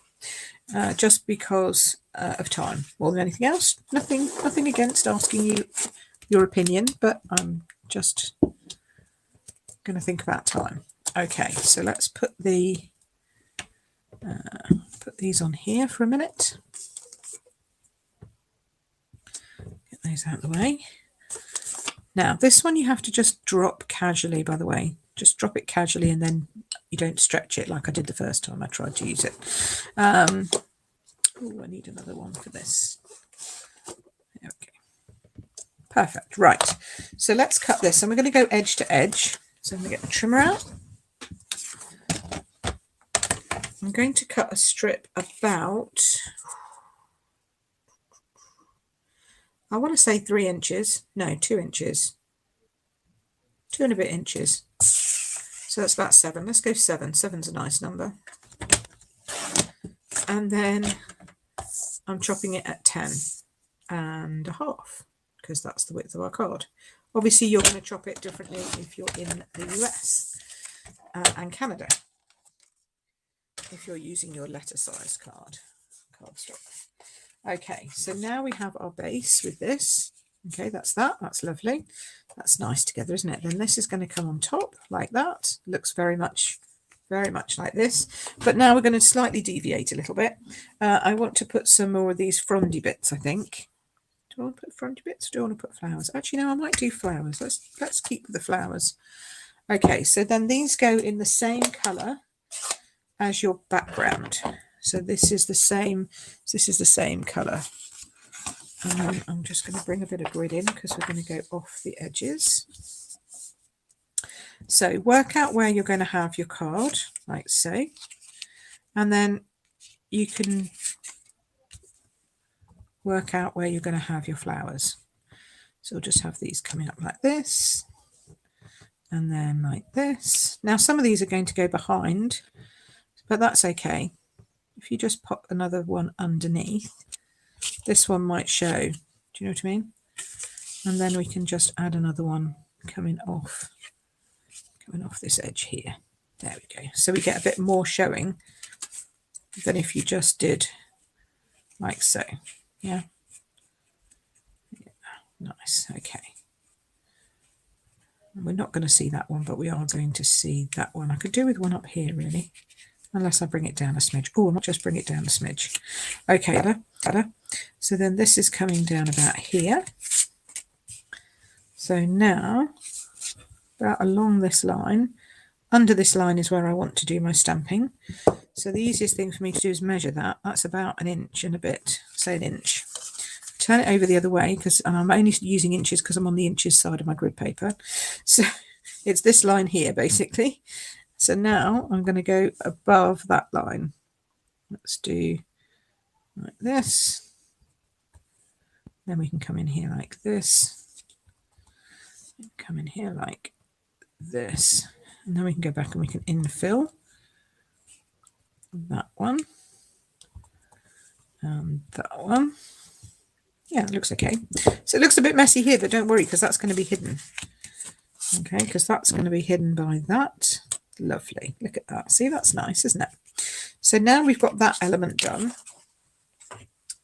Just because of time, more than anything else. Nothing against asking you your opinion, but I'm just going to think about time. Okay, so let's put these on here for a minute. Get those out of the way. Now, this one you have to just drop casually, by the way. Just drop it casually and then you don't stretch it like I did the first time I tried to use it. Oh, I need another one for this. There we go. Perfect. Right. So let's cut this. And we're going to go edge to edge. So I'm going to get the trimmer out. I'm going to cut a strip about, I want to say 3 inches. No, 2 inches. 2 and a bit inches. So that's about 7. Let's go 7. 7's a nice number. And then I'm chopping it at 10.5 because that's the width of our card. Obviously, you're going to chop it differently if you're in the US and Canada. If you're using your letter size cardstock. Okay, so now we have our base with this. Okay, that's lovely. That's nice together, isn't it? Then this is going to come on top like that. Looks very much like this. But now we're going to slightly deviate a little bit. I want to put some more of these frondy bits, I think. Do I want to put frondy bits or do I want to put flowers? Actually, no, I might do flowers. Let's keep the flowers. Okay, so then these go in the same colour as your background. So this is the same colour And then I'm just going to bring a bit of grid in because we're going to go off the edges. So work out where you're going to have your card, like so. And then you can work out where you're going to have your flowers. So we'll just have these coming up like this. And then like this. Now some of these are going to go behind, but that's okay. If you just pop another one underneath, this one might show. Do you know what I mean? And then we can just add another one coming off this edge here. There we go. So we get a bit more showing than if you just did like so. Yeah. Nice. Okay. We're not going to see that one, but we are going to see that one. I could do with one up here, really, unless I bring it down a smidge. Oh, I might just bring it down a smidge. Okay, better. So then this is coming down about here. So now, about along this line, under this line is where I want to do my stamping. So the easiest thing for me to do is measure that. That's about 1 inch and a bit, say 1 inch. Turn it over the other way, and I'm only using inches because I'm on the inches side of my grid paper. So it's this line here, basically. So now I'm going to go above that line. Let's do like this. Then we can come in here like this. Come in here like this. And then we can go back and we can infill that one. And that one. Yeah, it looks okay. So it looks a bit messy here, but don't worry, because that's going to be hidden. Okay, because that's going to be hidden by that. Lovely. Look at that. See, that's nice, isn't it? So now we've got that element done.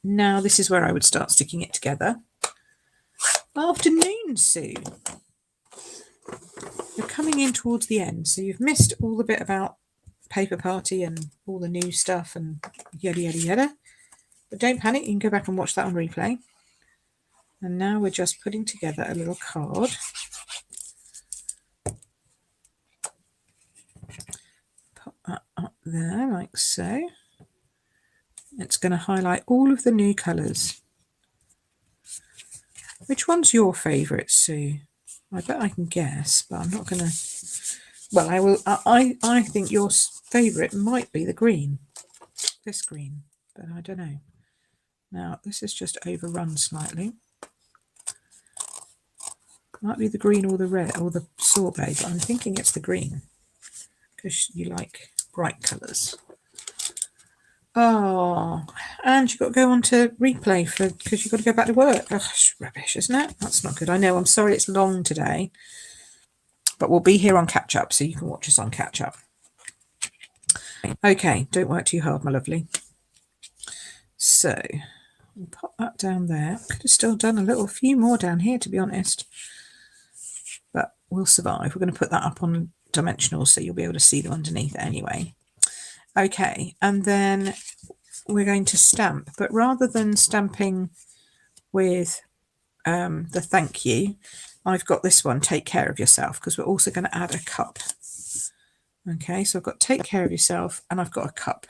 Now this is where I would start sticking it together. Afternoon, Sue. You're coming in towards the end, so you've missed all the bit about Paper Party and all the new stuff and yada, yada, yada. But don't panic, you can go back and watch that on replay. And now we're just putting together a little card. Put that up there like so. It's going to highlight all of the new colours. Which one's your favourite, Sue? I bet I can guess, but I'm not going to. Well, I will. I think your favourite might be the green. This green, but I don't know. Now, this is just overrun slightly. Might be the green or the red or the sorbet, but I'm thinking it's the green because you like bright colours. Oh, and you've got to go on to replay because you've got to go back to work. Oh, it's rubbish, isn't it? That's not good. I know. I'm sorry it's long today, but we'll be here on catch up, so you can watch us on catch up. Okay, don't work too hard, my lovely. So we'll pop that down there. Could have still done a few more down here, to be honest. But we'll survive. We're going to put that up on dimensional so you'll be able to see them underneath anyway. Okay, and then we're going to stamp, but rather than stamping with the thank you, I've got this one, take care of yourself, because we're also going to add a cup. Okay, so I've got take care of yourself and I've got a cup.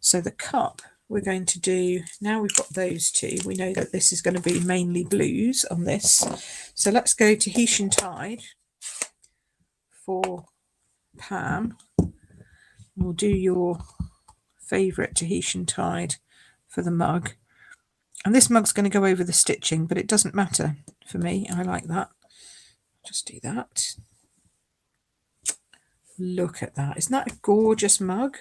So the cup we're going to do, now we've got those two, we know that this is going to be mainly blues on this. So let's go Tahitian Tide for Pam. We'll do your favourite Tahitian Tide for the mug. And this mug's going to go over the stitching, but it doesn't matter for me. I like that. Just do that. Look at that. Isn't that a gorgeous mug?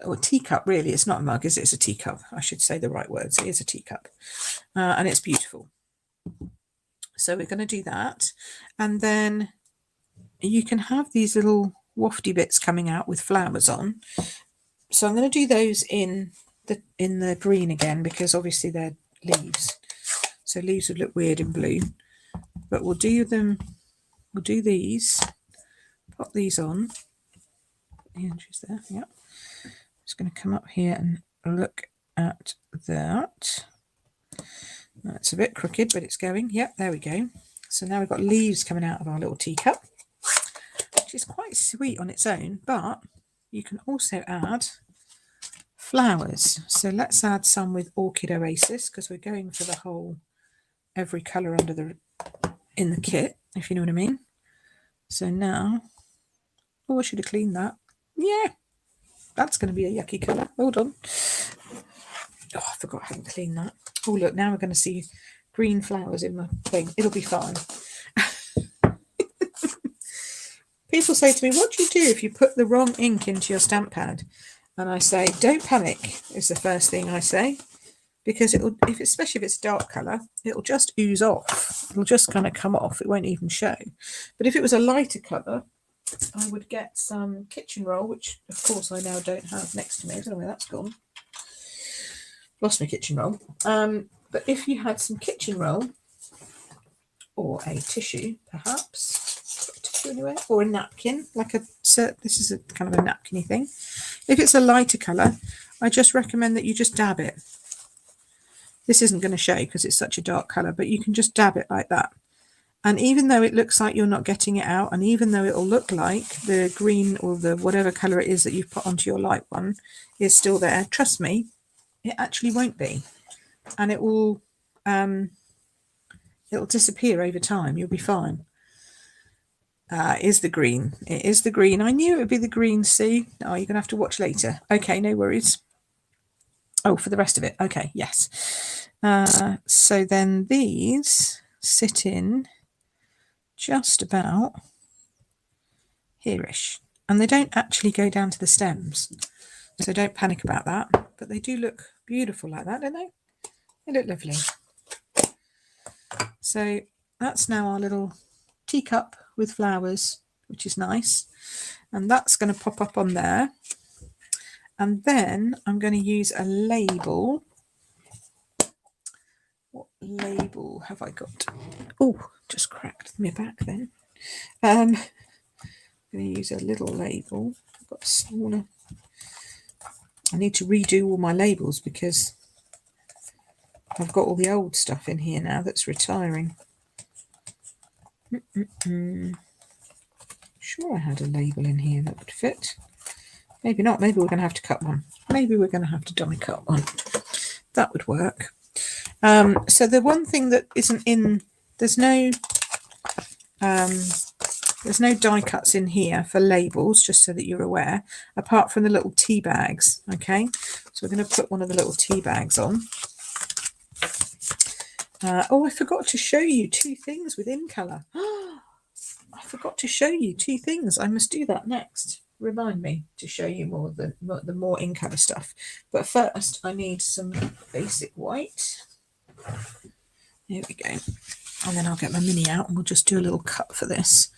A teacup, really. It's not a mug, is it? It's a teacup. I should say the right words. It is a teacup. And it's beautiful. So we're going to do that. And then you can have these little wafty bits coming out with flowers on. So I'm going to do those in the green again, because obviously they're leaves. So leaves would look weird in blue. But we'll do these. Pop these on. The edges there, yeah. Just going to come up here and look at that. That's a bit crooked, but it's going. Yep, there we go. So now we've got leaves coming out of our little teacup, which is quite sweet on its own, but you can also add flowers. So let's add some with Orchid Oasis, because we're going for the whole every colour in the kit, if you know what I mean. So now, oh, I should have cleaned that. Yeah, that's going to be a yucky colour. Hold on. Oh, I forgot I haven't cleaned that. Oh, look, now we're going to see green flowers in my thing. It'll be fine. People say to me, what do you do if you put the wrong ink into your stamp pad? And I say, don't panic, is the first thing I say. Because especially if it's dark colour, it'll just ooze off. It'll just kind of come off. It won't even show. But if it was a lighter colour, I would get some kitchen roll, which of course I now don't have next to me. I don't know where that's gone. Lost my kitchen roll. But if you had some kitchen roll or a tissue, perhaps, tissue anywhere, or a napkin, this is a kind of a napkin-y thing. If it's a lighter colour, I just recommend that you just dab it. This isn't going to show because it's such a dark colour, but you can just dab it like that. And even though it looks like you're not getting it out, and even though it'll look like the green or the whatever colour it is that you've put onto your light one is still there, trust me, it actually won't be. And it will it'll disappear over time. You'll be fine. Is the green. It is the green. I knew it would be the green, see? Oh, you're going to have to watch later. Okay, no worries. Oh, for the rest of it. Okay, yes. So then these sit in just about here-ish. And they don't actually go down to the stems. So don't panic about that. But they do look beautiful like that, don't they? They look lovely. So that's now our little teacup with flowers, which is nice. And that's going to pop up on there. And then I'm going to use a label. What label have I got? Oh, just cracked my back then. I'm going to use a little label. I've got a smaller. I need to redo all my labels because I've got all the old stuff in here now that's retiring. Sure I had a label in here that would fit. Maybe not. Maybe we're going to have to cut one. Maybe we're going to have to die cut one. That would work. So the one thing that isn't in, there's no die cuts in here for labels, just so that you're aware, apart from the little tea bags. Okay, so we're going to put one of the little tea bags on. Oh, I forgot to show you two things within colour. I forgot to show you two things. I must do that next. Remind me to show you more of the more in colour stuff. But first, I need some basic white. There we go. And then I'll get my mini out and we'll just do a little cut for this.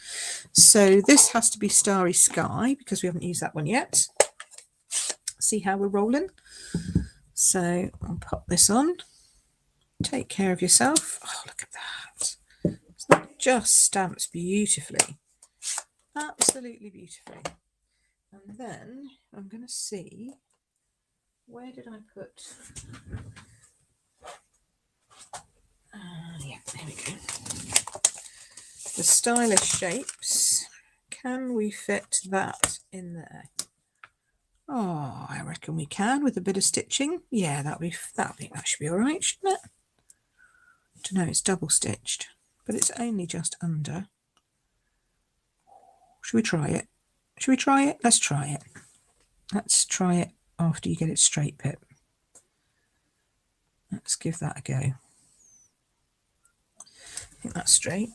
So this has to be Starry Sky because we haven't used that one yet. See how we're rolling? So I'll pop this on. Take care of yourself. Oh, look at that. That just stamps beautifully. Absolutely beautifully. And then I'm going to see, where did I put... yeah, there we go. The stylish shapes. Can we fit that in there? Oh, I reckon we can with a bit of stitching. Yeah, that should be all right, shouldn't it? I don't know, it's double stitched, but it's only just under. Should we try it? Should we try it? Let's try it. Let's try it after you get it straight, Pip. Let's give that a go. I think that's straight.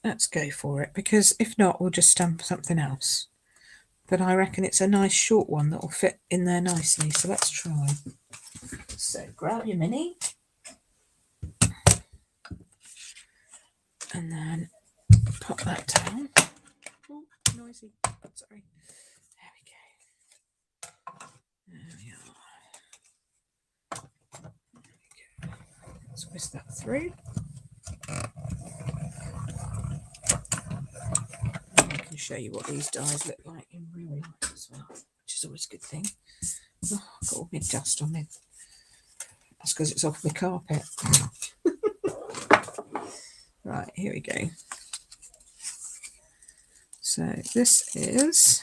Let's go for it, because if not, we'll just stamp something else. But I reckon it's a nice short one that will fit in there nicely. So let's try. So grab your mini. And then pop that down. Oh, noisy. Sorry. There we go. There we are. There we go. Let's whisk that through. And I can show you what these dies look like in real life as well, which is always a good thing. Oh, I've got all my dust on it. That's because it's off the carpet. Right, here we go. So this is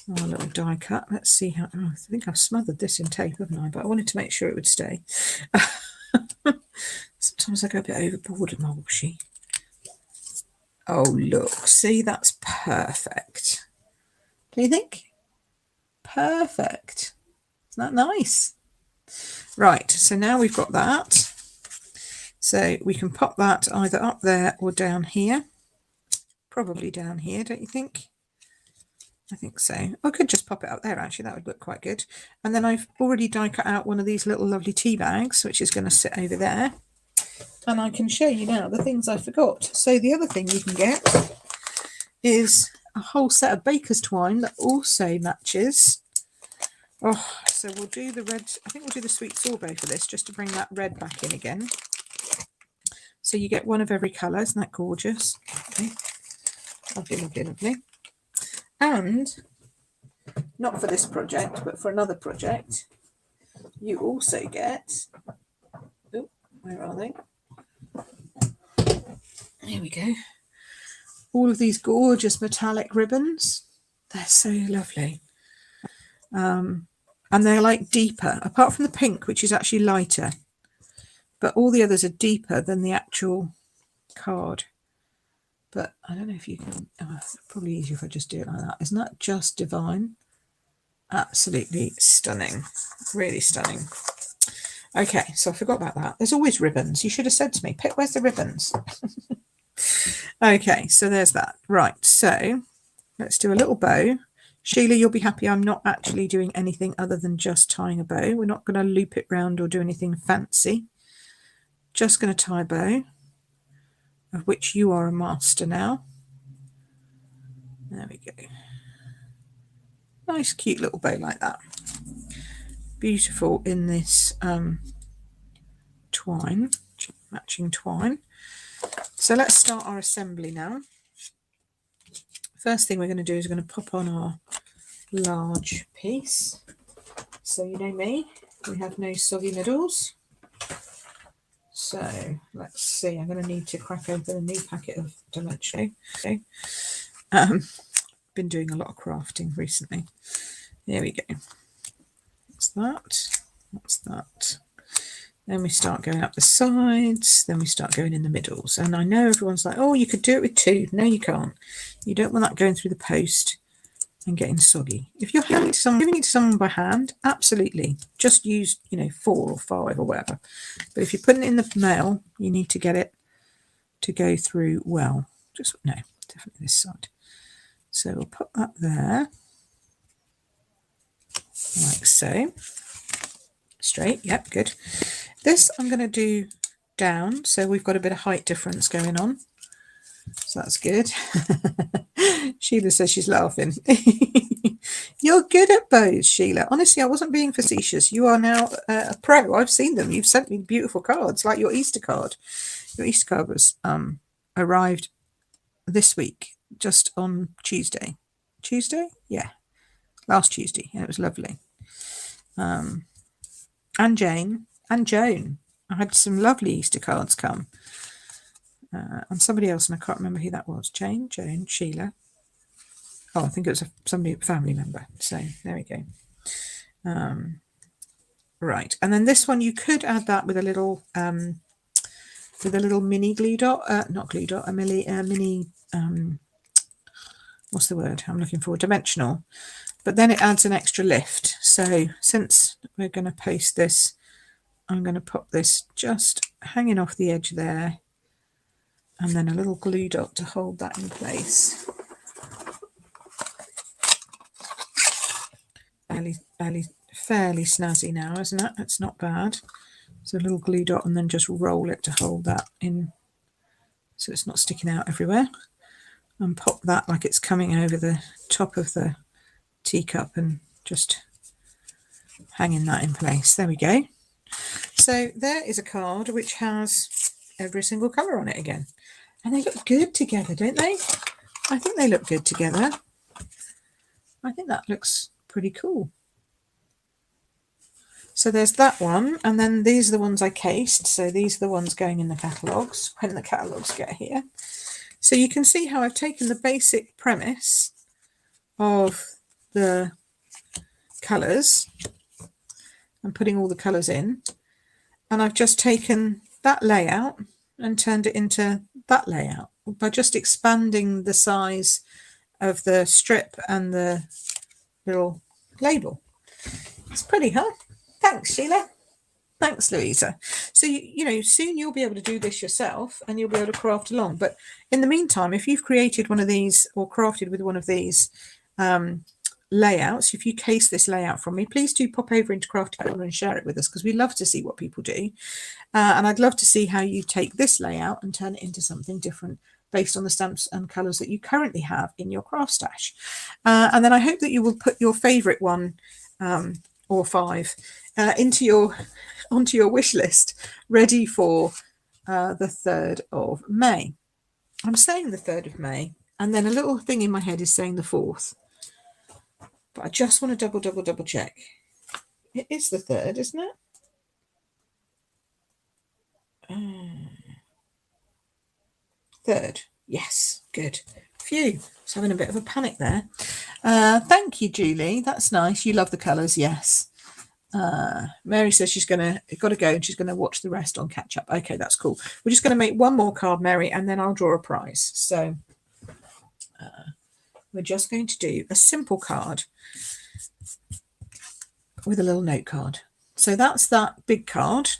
our little die cut. Let's see how, oh, I think I've smothered this in tape, haven't I? But I wanted to make sure it would stay. Sometimes I go a bit overboard with my washi. Oh, look, see, that's perfect. Do you think? Perfect. Isn't that nice? Right, so now we've got that. So we can pop that either up there or down here. Probably down here, don't you think? I think so. I could just pop it up there, actually. That would look quite good. And then I've already die cut out one of these little lovely tea bags, which is going to sit over there. And I can show you now the things I forgot. So the other thing you can get is a whole set of baker's twine that also matches. Oh, so we'll do the red, I think we'll do the sweet sorbet for this, just to bring that red back in again. So you get one of every colour. Isn't that gorgeous? Okay. Lovely, lovely, lovely. And not for this project, but for another project, you also get, oh, where are they? Here we go. All of these gorgeous metallic ribbons. They're so lovely. And they're like deeper, apart from the pink, which is actually lighter. But all the others are deeper than the actual card. But I don't know if you can, oh, it's probably easier if I just do it like that. Isn't that just divine? Absolutely stunning. Really stunning. Okay, so I forgot about that. There's always ribbons. You should have said to me, Pip, where's the ribbons? Okay, so there's that. Right, so let's do a little bow. Sheila, you'll be happy I'm not actually doing anything other than just tying a bow. We're not going to loop it round or do anything fancy. Just going to tie a bow, of which you are a master now. There we go. Nice, cute little bow like that. Beautiful in this twine, matching twine. So let's start our assembly now. First thing we're going to do is we're going to pop on our large piece. So you know me, we have no soggy middles. So let's see, I'm going to need to crack open a new packet of Dimension. Okay. Been doing a lot of crafting recently. There we go. What's that? What's that? Then we start going up the sides, then we start going in the middles. And I know everyone's like, oh, you could do it with two. No, you can't. You don't want that going through the post and getting soggy. If you're giving it to someone by hand, absolutely. Just use, 4 or 5 or whatever. But if you're putting it in the mail, you need to get it to go through well. No, definitely this side. So we'll put that there, like so. Straight, yep, good. This I'm going to do down, so we've got a bit of height difference going on. So that's good. Sheila says she's laughing. You're good at bows, Sheila. Honestly, I wasn't being facetious. You are now a pro. I've seen them. You've sent me beautiful cards, like your Easter card. Your Easter card was arrived this week, just on Tuesday. Tuesday? Yeah. Last Tuesday. And it was lovely. And Jane and Joan. I had some lovely Easter cards come. And somebody else, and I can't remember who that was. Jane, Joan, Sheila. Oh, I think it was a family member. So there we go. Right, and then this one you could add that with a little mini glue dot. Not glue dot. A mini. What's the word I'm looking for? Dimensional. But then it adds an extra lift. So since we're going to post this, I'm going to pop this just hanging off the edge there, and then a little glue dot to hold that in place. Fairly snazzy now, isn't it? It's not bad. So a little glue dot and then just roll it to hold that in so it's not sticking out everywhere. And pop that like it's coming over the top of the teacup and just hanging that in place. There we go. So there is a card which has every single colour on it again. And they look good together, don't they? I think they look good together. I think that looks pretty cool. So there's that one, and then these are the ones I cased. So these are the ones going in the catalogues when the catalogues get here. So you can see how I've taken the basic premise of the colours. I'm putting all the colours in, and I've just taken that layout and turned it into that layout by just expanding the size of the strip and the little label. It's pretty, huh? Thanks, Sheila. Thanks, Louisa. So, you know, soon you'll be able to do this yourself and you'll be able to craft along. But in the meantime, if you've created one of these or crafted with one of these layouts, if you case this layout from me, please do pop over into Crafty Corner and share it with us, because we love to see what people do. And I'd love to see how you take this layout and turn it into something different based on the stamps and colours that you currently have in your craft stash. And then I hope that you will put your favourite one or 5 onto your wish list, ready for the 3rd of May. I'm saying the 3rd of May, and then a little thing in my head is saying the 4th. But I just want to double check. It is the 3rd, isn't it? 3rd. Yes, good. Phew, I was having a bit of a panic there. Thank you, Julie. That's nice. You love the colours, yes. Mary says she's got to go and she's going to watch the rest on catch up. Okay, that's cool. We're just going to make one more card, Mary, and then I'll draw a prize. So we're just going to do a simple card with a little note card. So that's that big card.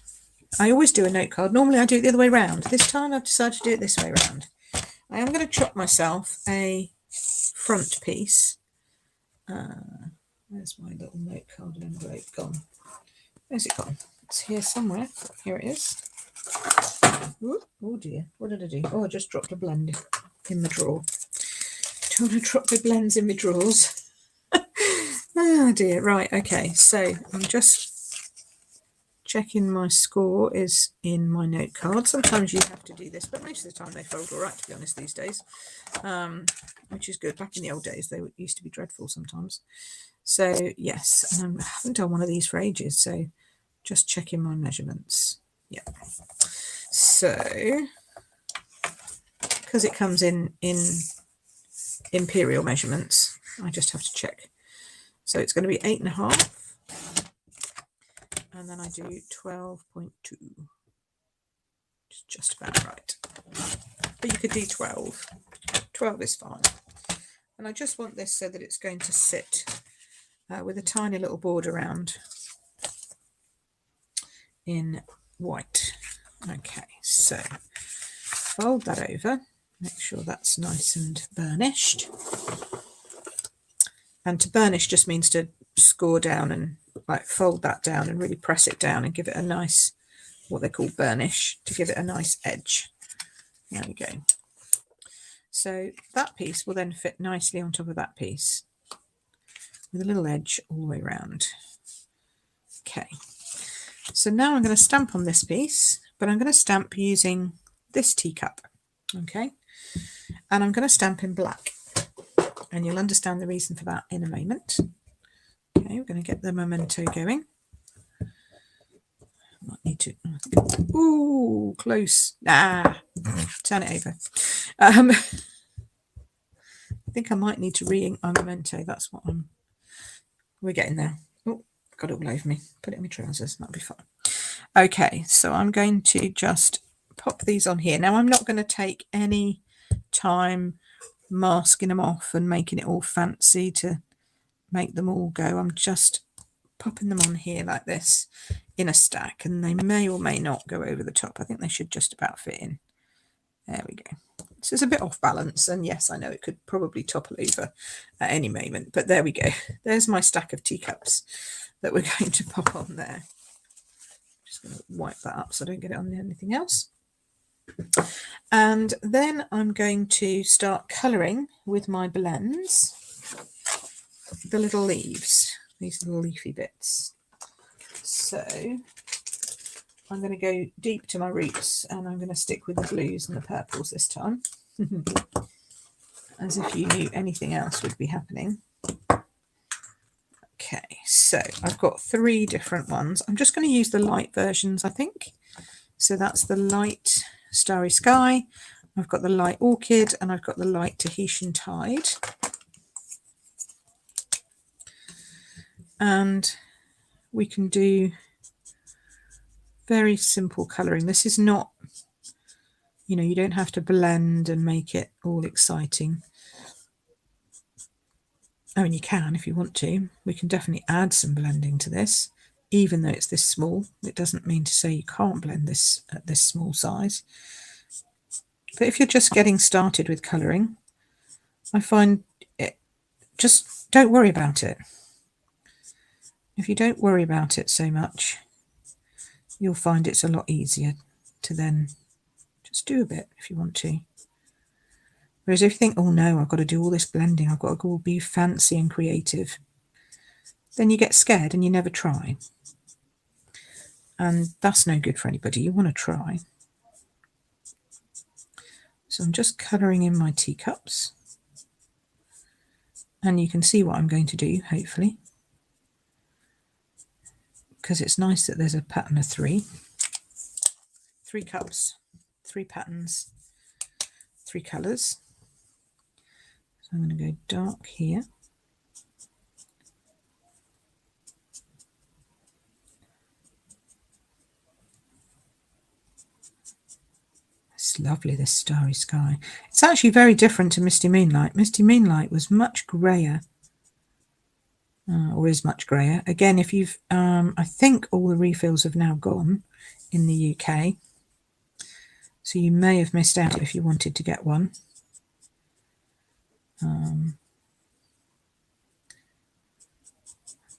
I always do a note card. Normally I do it the other way around. This time I've decided to do it this way around. I am going to chop myself a front piece. Where's my little note card envelope gone? Where's it gone? It's here somewhere. Here it is. Ooh, oh dear, what did I do? Oh, I just dropped a blend in the drawer. Don't want to drop the blends in my drawers. Oh dear, right, okay. So I'm just checking my score is in my note card. Sometimes you have to do this, but most of the time they fold all right, to be honest, these days, which is good. Back in the old days, they used to be dreadful sometimes. So yes, and I haven't done one of these for ages, so just checking my measurements. Yeah. So because it comes in imperial measurements, I just have to check. So it's going to be 8.5, and then I do 12.2. Just about right. But you could do 12. 12 is fine. And I just want this so that it's going to sit with a tiny little border around in white. Okay, so fold that over, make sure that's nice and burnished. And to burnish just means to score down and like fold that down and really press it down and give it a nice, what they call burnish, to give it a nice edge. There we go. So that piece will then fit nicely on top of that piece with a little edge all the way around. Okay, so now I'm going to stamp on this piece, but I'm going to stamp using this teacup. Okay, and I'm going to stamp in black, and you'll understand the reason for that in a moment. Okay, we're going to get the memento going. Might need to, ooh, close. Turn it over. I think I might need to re-ink my memento. That's what we're getting there. Oh, got it all over me. Put it in my trousers. That'll be fine. Okay, so I'm going to just pop these on here. Now I'm not going to take any time masking them off and making it all fancy to make them all go. I'm just popping them on here like this in a stack, and they may or may not go over the top. I think they should just about fit in. There we go. So it's a bit off balance, and yes, I know it could probably topple over at any moment, but there we go. There's my stack of teacups that we're going to pop on there. Just going to wipe that up so I don't get it on anything else. And then I'm going to start colouring with my blends the little leaves, these little leafy bits. So I'm going to go deep to my roots, and I'm going to stick with the blues and the purples this time. As if you knew anything else would be happening. Okay, so I've got 3 different ones. I'm just going to use the light versions, I think. So that's the light Starry Sky, I've got the light Orchid, and I've got the light Tahitian Tide. and we can do very simple colouring. This is not, you know, you don't have to blend and make it all exciting. I mean, you can if you want to. We can definitely add some blending to this, even though it's this small. It doesn't mean to say you can't blend this at this small size. But if you're just getting started with colouring, I find it, just don't worry about it. If you don't worry about it so much, you'll find it's a lot easier to then just do a bit if you want to. Whereas if you think, oh no, I've got to do all this blending, I've got to go be fancy and creative, then you get scared and you never try. And that's no good for anybody. You want to try. So I'm just colouring in my teacups. And you can see what I'm going to do, hopefully. Because it's nice that there's a pattern of 3. 3 cups, 3 patterns, 3 colours. So I'm going to go dark here. It's lovely, this starry sky. It's actually very different to Misty Moonlight. Misty Moonlight was much grayer, or is much grayer. Again, if you've, I think all the refills have now gone in the UK, so you may have missed out if you wanted to get one.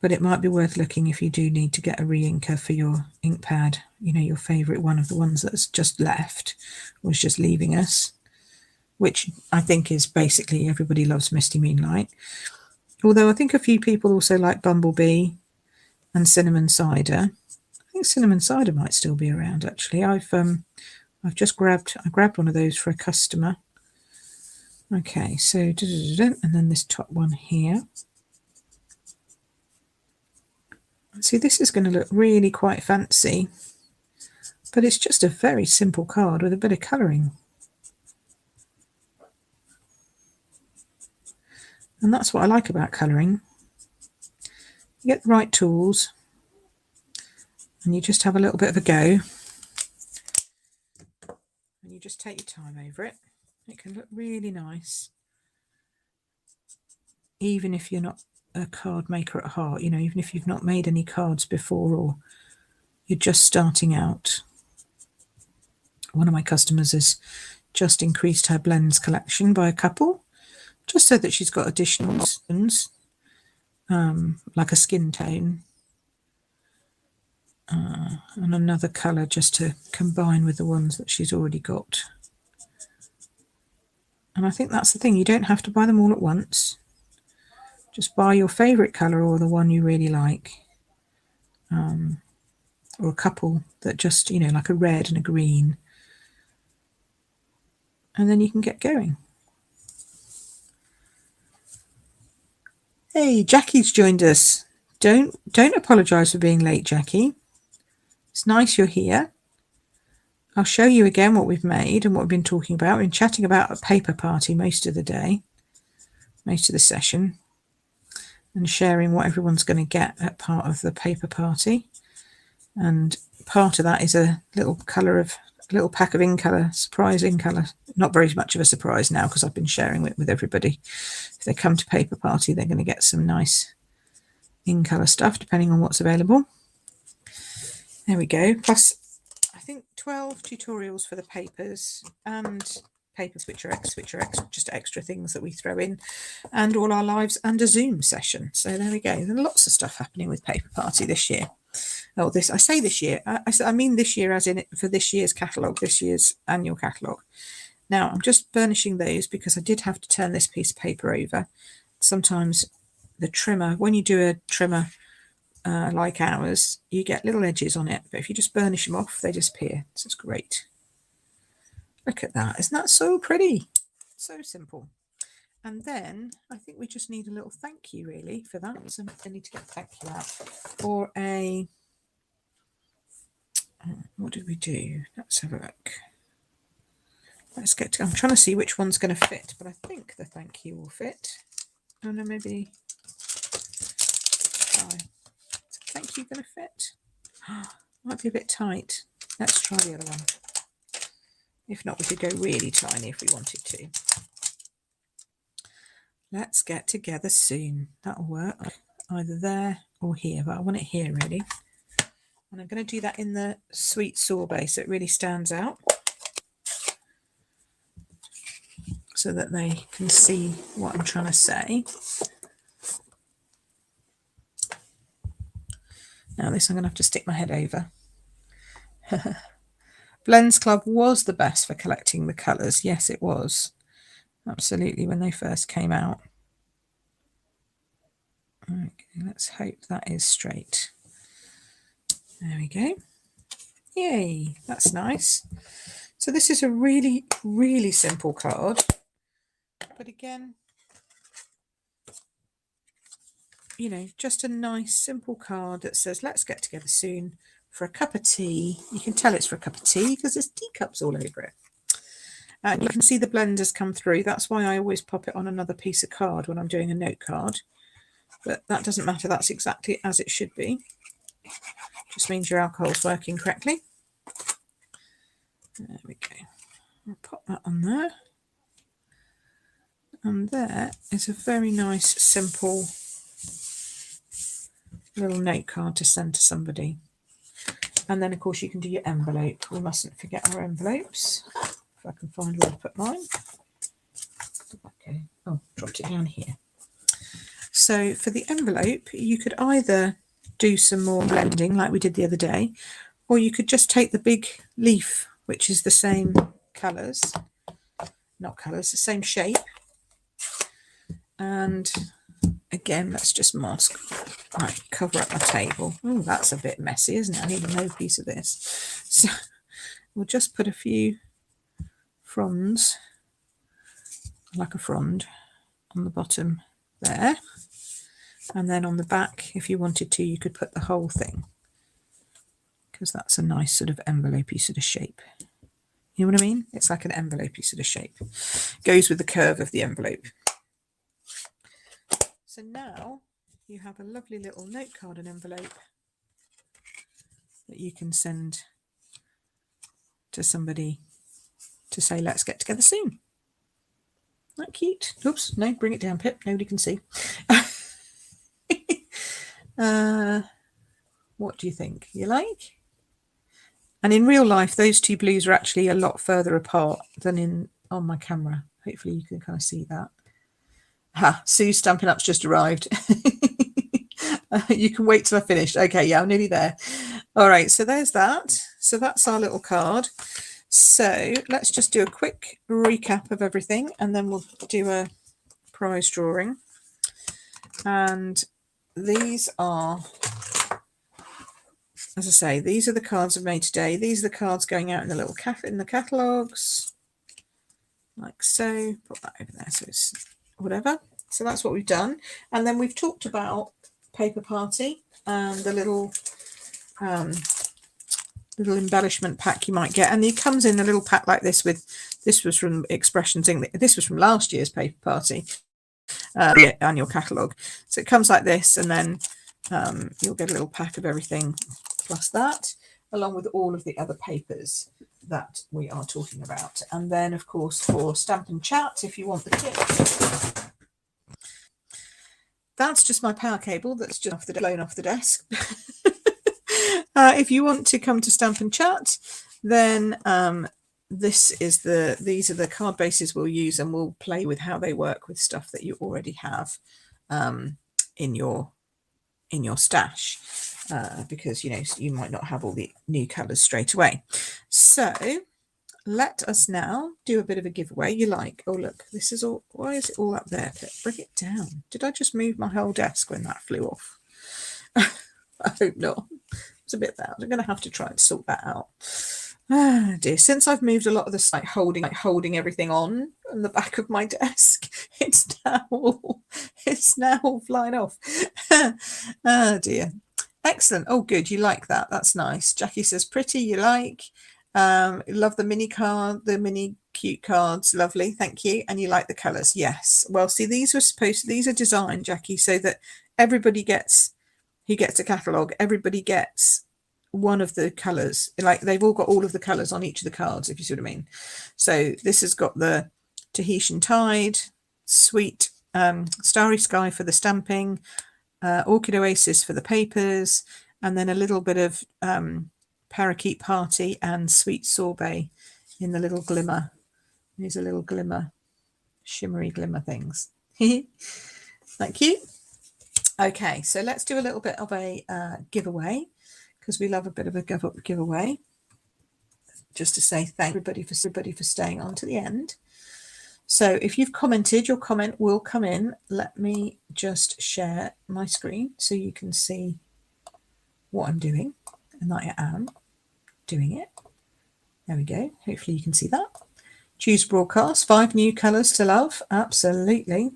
But it might be worth looking if you do need to get a re-inker for your ink pad, you know, your favourite one of the ones that's just left, was just leaving us, which I think is basically everybody loves Misty Moonlight. Although I think a few people also like Bumblebee and Cinnamon Cider. I think Cinnamon Cider might still be around actually. I've just grabbed one of those for a customer. Okay, so and then this top one here. See, this is going to look really quite fancy, but it's just a very simple card with a bit of colouring. And that's what I like about colouring. You get the right tools and you just have a little bit of a go. And you just take your time over it. It can look really nice. Even if you're not a card maker at heart, you know, even if you've not made any cards before or you're just starting out. One of my customers has just increased her blends collection by a couple, just so that she's got additional options, like a skin tone and another colour just to combine with the ones that she's already got. And I think that's the thing, you don't have to buy them all at once. Just buy your favourite colour or the one you really like, or a couple that just, you know, like a red and a green, and then you can get going. Hey, Jackie's joined us. Don't apologise for being late, Jackie. It's nice you're here. I'll show you again what we've made and what we've been talking about. We've been chatting about a paper party most of the day, most of the session, and sharing what everyone's going to get at part of the paper party. And part of that is a little pack of ink colour, surprise ink colour. Not very much of a surprise now because I've been sharing it with everybody. If they come to paper party, they're going to get some nice ink colour stuff depending on what's available. There we go. Plus, I think 12 tutorials for the papers and papers which are just extra things that we throw in, and all our lives and a Zoom session. So there we go. There's lots of stuff happening with Paper Party this year. Oh, I say this year. I mean this year as in it for this year's catalogue, this year's annual catalogue. Now I'm just burnishing those because I did have to turn this piece of paper over. Sometimes the trimmer, when you do a trimmer like ours, you get little edges on it, but if you just burnish them off, they disappear. So it's great. Look at that. Isn't that so pretty? So simple. And then I think we just need a little thank you really for that. So I need to get thank you out. Or a, what did we do? Let's have a look. Let's get to, I'm trying to see which one's going to fit, but I think the thank you will fit. Oh no, maybe. think you're going to fit? Might be a bit tight. Let's try the other one. If not, we could go really tiny if we wanted to. Let's get together soon. That'll work. Either there or here, but I want it here really. And I'm going to do that in the sweet sorbet so it really stands out, so that they can see what I'm trying to say. Now this I'm going to have to stick my head over. Blends Club was the best for collecting the colours. Yes, it was. Absolutely, when they first came out. Okay, let's hope that is straight. There we go. Yay, that's nice. So this is a really, really simple card. But again, you know, just a nice simple card that says, let's get together soon for a cup of tea. You can tell it's for a cup of tea because there's teacups all over it. And you can see the blenders come through. That's why I always pop it on another piece of card when I'm doing a note card. But that doesn't matter. That's exactly as it should be. Just means your alcohol's working correctly. There we go. I'll pop that on there. And there is a very nice, simple little note card to send to somebody. And then, of course, you can do your envelope. We mustn't forget our envelopes. If I can find where to put mine. Okay. Oh, dropped it down here. So for the envelope, you could either do some more blending like we did the other day, or you could just take the big leaf, which is the same colours, not colours, the same shape. And again, let's just mask, right, cover up my table. Oh, that's a bit messy, isn't it? I need a no piece of this. So we'll just put a few fronds, like a frond, on the bottom there. And then on the back, if you wanted to, you could put the whole thing, because that's a nice sort of envelopey sort of shape. You know what I mean? It's like an envelopey sort of shape. Goes with the curve of the envelope. So now you have a lovely little note card and envelope that you can send to somebody to say, let's get together soon. Isn't that cute? Oops, no, bring it down, Pip. Nobody can see. What do you think? You like? And in real life, those two blues are actually a lot further apart than on my camera. Hopefully you can kind of see that. Ha, Sue's Stampin' Up's just arrived. You can wait till I finished. Okay, yeah, I'm nearly there. All right, so there's that. So that's our little card. So let's just do a quick recap of everything, and then we'll do a prize drawing. And these are, as I say, these are the cards I've made today. These are the cards going out in the little catalogues, like so. Put that over there so it's whatever. So that's what we've done. And then we've talked about Paper Party and the little embellishment pack you might get. And it comes in a little pack like this with, this was from Expressions English. This was from last year's Paper Party. The annual catalogue. So it comes like this, and then you'll get a little pack of everything plus that, along with all of the other papers that we are talking about. And then, of course, for Stampin' Chat, if you want the kit, that's just my power cable that's just blown off the desk. If you want to come to Stampin' Chat, then these are the card bases we'll use, and we'll play with how they work with stuff that you already have in your stash, because you know you might not have all the new colors straight away. So let us now do a bit of a giveaway. You like, oh look, this is all, why is it all up there? Bring it down. Did I just move my whole desk when that flew off? I hope not. It's a bit bad. I'm going to have to try and sort that out. Ah, dear. Since I've moved a lot of this, like holding everything on the back of my desk, it's now all flying off. Oh dear. Excellent. Oh, good. You like that? That's nice. Jackie says pretty. You like? Love the mini card, the mini cute cards. Lovely. Thank you. And you like the colours? Yes. Well, see, these are designed, Jackie, so that everybody gets who gets a catalogue, everybody gets one of the colours. Like they've all got all of the colours on each of the cards, if you see what I mean. So this has got the Tahitian Tide, Sweet Starry Sky for the stamping, Orchid Oasis for the papers, and then a little bit of Parakeet Party and Sweet Sorbet in the little glimmer. These are little glimmer, shimmery glimmer things. Thank you. Okay, so let's do a little bit of a giveaway, because we love a bit of a giveaway. Just to say thank everybody for staying on to the end. So if you've commented, your comment will come in. Let me just share my screen so you can see what I'm doing, and that I am doing it. There we go. Hopefully you can see that. Choose broadcast, 5 new colours to love. Absolutely.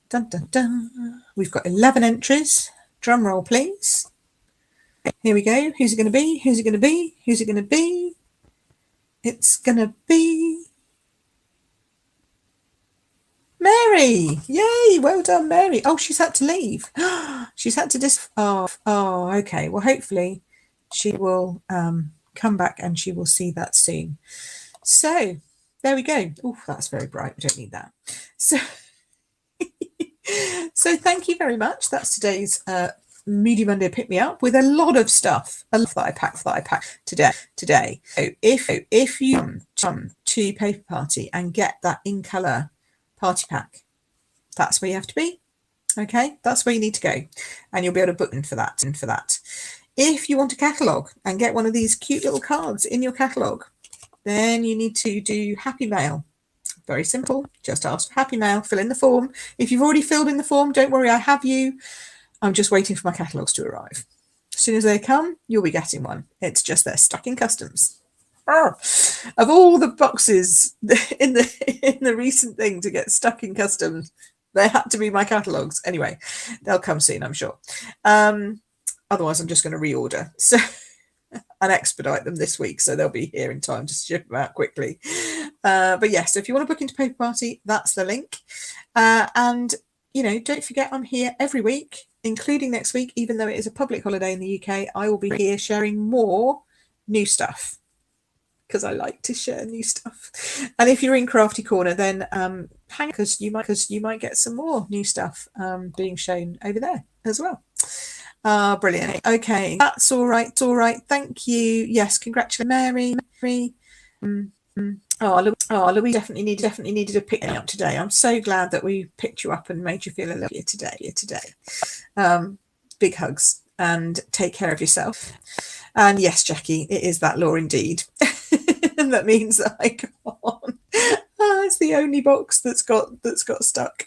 Dun, dun, dun. We've got 11 entries. Drum roll, please. Here we go. Who's it going to be? Who's it going to be? Who's it going to be? It's going to be Mary. Yay. Well done, Mary. Oh, she's had to leave. She's had to Oh, okay. Well, hopefully she will come back and she will see that soon. So there we go. Oh, that's very bright. We don't need that. So thank you very much. That's today's Moody Monday Pick Me Up with a lot of stuff. A lot that I packed today. So if you come to Paper Party and get that in colour party pack, that's where you have to be. Okay, that's where you need to go, and you'll be able to book in for that. If you want a catalogue and get one of these cute little cards in your catalogue, then you need to do Happy Mail. Very simple. Just ask for Happy Mail, fill in the form. If you've already filled in the form, don't worry, I have you. I'm just waiting for my catalogues to arrive. As soon as they come, you'll be getting one. It's just they're stuck in customs. Of all the boxes in the recent thing to get stuck in customs, they had to be my catalogues. Anyway, they'll come soon, I'm sure. Otherwise, I'm just going to reorder. So and expedite them this week, so they'll be here in time to ship them out quickly. But yes, so if you want to book into Paper Party, that's the link. And you know, don't forget, I'm here every week, including next week. Even though it is a public holiday in the UK, I will be here sharing more new stuff, because I like to share new stuff. And if you're in Crafty Corner, then hang, because you might get some more new stuff being shown over there as well. Brilliant. Okay, that's all right. It's all right. Thank you. Yes, congratulations, Mary. Louise definitely needed a pick me up today. I'm so glad that we picked you up and made you feel a little better today. Big hugs and take care of yourself. And yes, Jackie, it is that law indeed. And that means that I can't. It's the only box that's got stuck.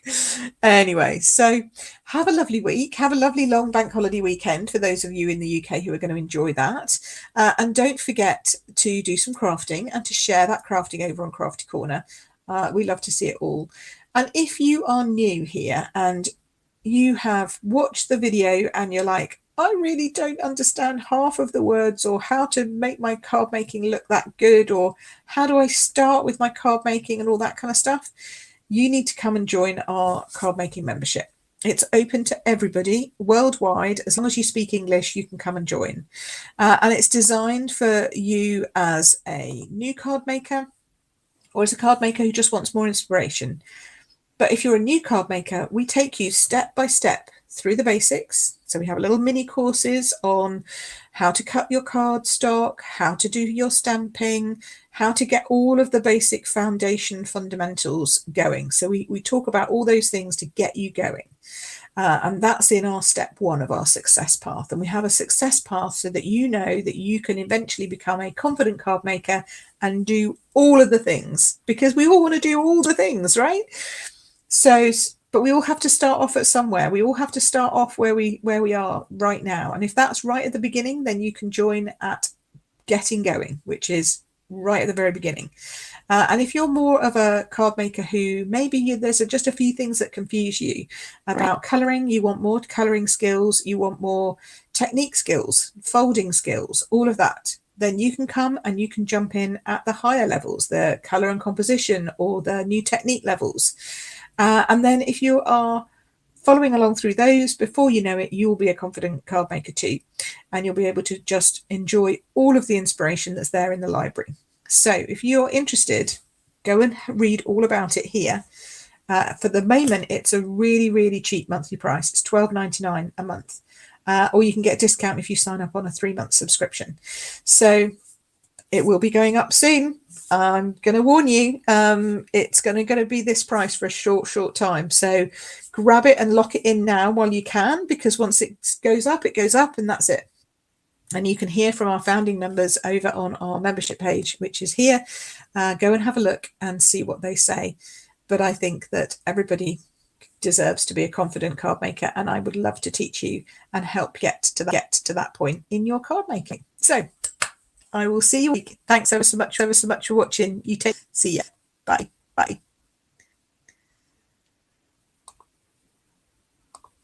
Anyway, so have a lovely week. Have a lovely long bank holiday weekend for those of you in the UK who are going to enjoy that. And don't forget to do some crafting and to share that crafting over on Crafty Corner. We love to see it all. And if you are new here and you have watched the video and you're like, I really don't understand half of the words, or how to make my card making look that good, or how do I start with my card making and all that kind of stuff, you need to come and join our card making membership. It's open to everybody worldwide. As long as you speak English, you can come and join. And it's designed for you as a new card maker, or as a card maker who just wants more inspiration. But if you're a new card maker, we take you step by step through the basics. So we have little mini courses on how to cut your card stock, how to do your stamping, how to get all of the basic foundation fundamentals going. So we talk about all those things to get you going. And that's in our step 1 of our success path. And we have a success path so that you know that you can eventually become a confident card maker and do all of the things, because we all want to do all the things, right? So, but we all have to start off at somewhere. We all have to start off where we are right now. And if that's right at the beginning, then you can join at Getting Going, which is right at the very beginning. And if you're more of a card maker who maybe there's just a few things that confuse you about colouring, you want more colouring skills, you want more technique skills, folding skills, all of that, then you can come and you can jump in at the higher levels, the colour and composition or the new technique levels. And then if you are following along through those, before you know it, you'll be a confident card maker too, and you'll be able to just enjoy all of the inspiration that's there in the library. So if you're interested, go and read all about it here. For the moment, it's a really, really cheap monthly price. It's $12.99 a month, or you can get a discount if you sign up on a 3-month subscription. So it will be going up soon. I'm going to warn you, it's going to be this price for a short time. So grab it and lock it in now while you can, because once it goes up, and that's it. And you can hear from our founding members over on our membership page, which is here. Go and have a look and see what they say. But I think that everybody deserves to be a confident card maker, and I would love to teach you and help get to that point in your card making. So I will see you. Thanks ever so much for watching. See ya. Bye.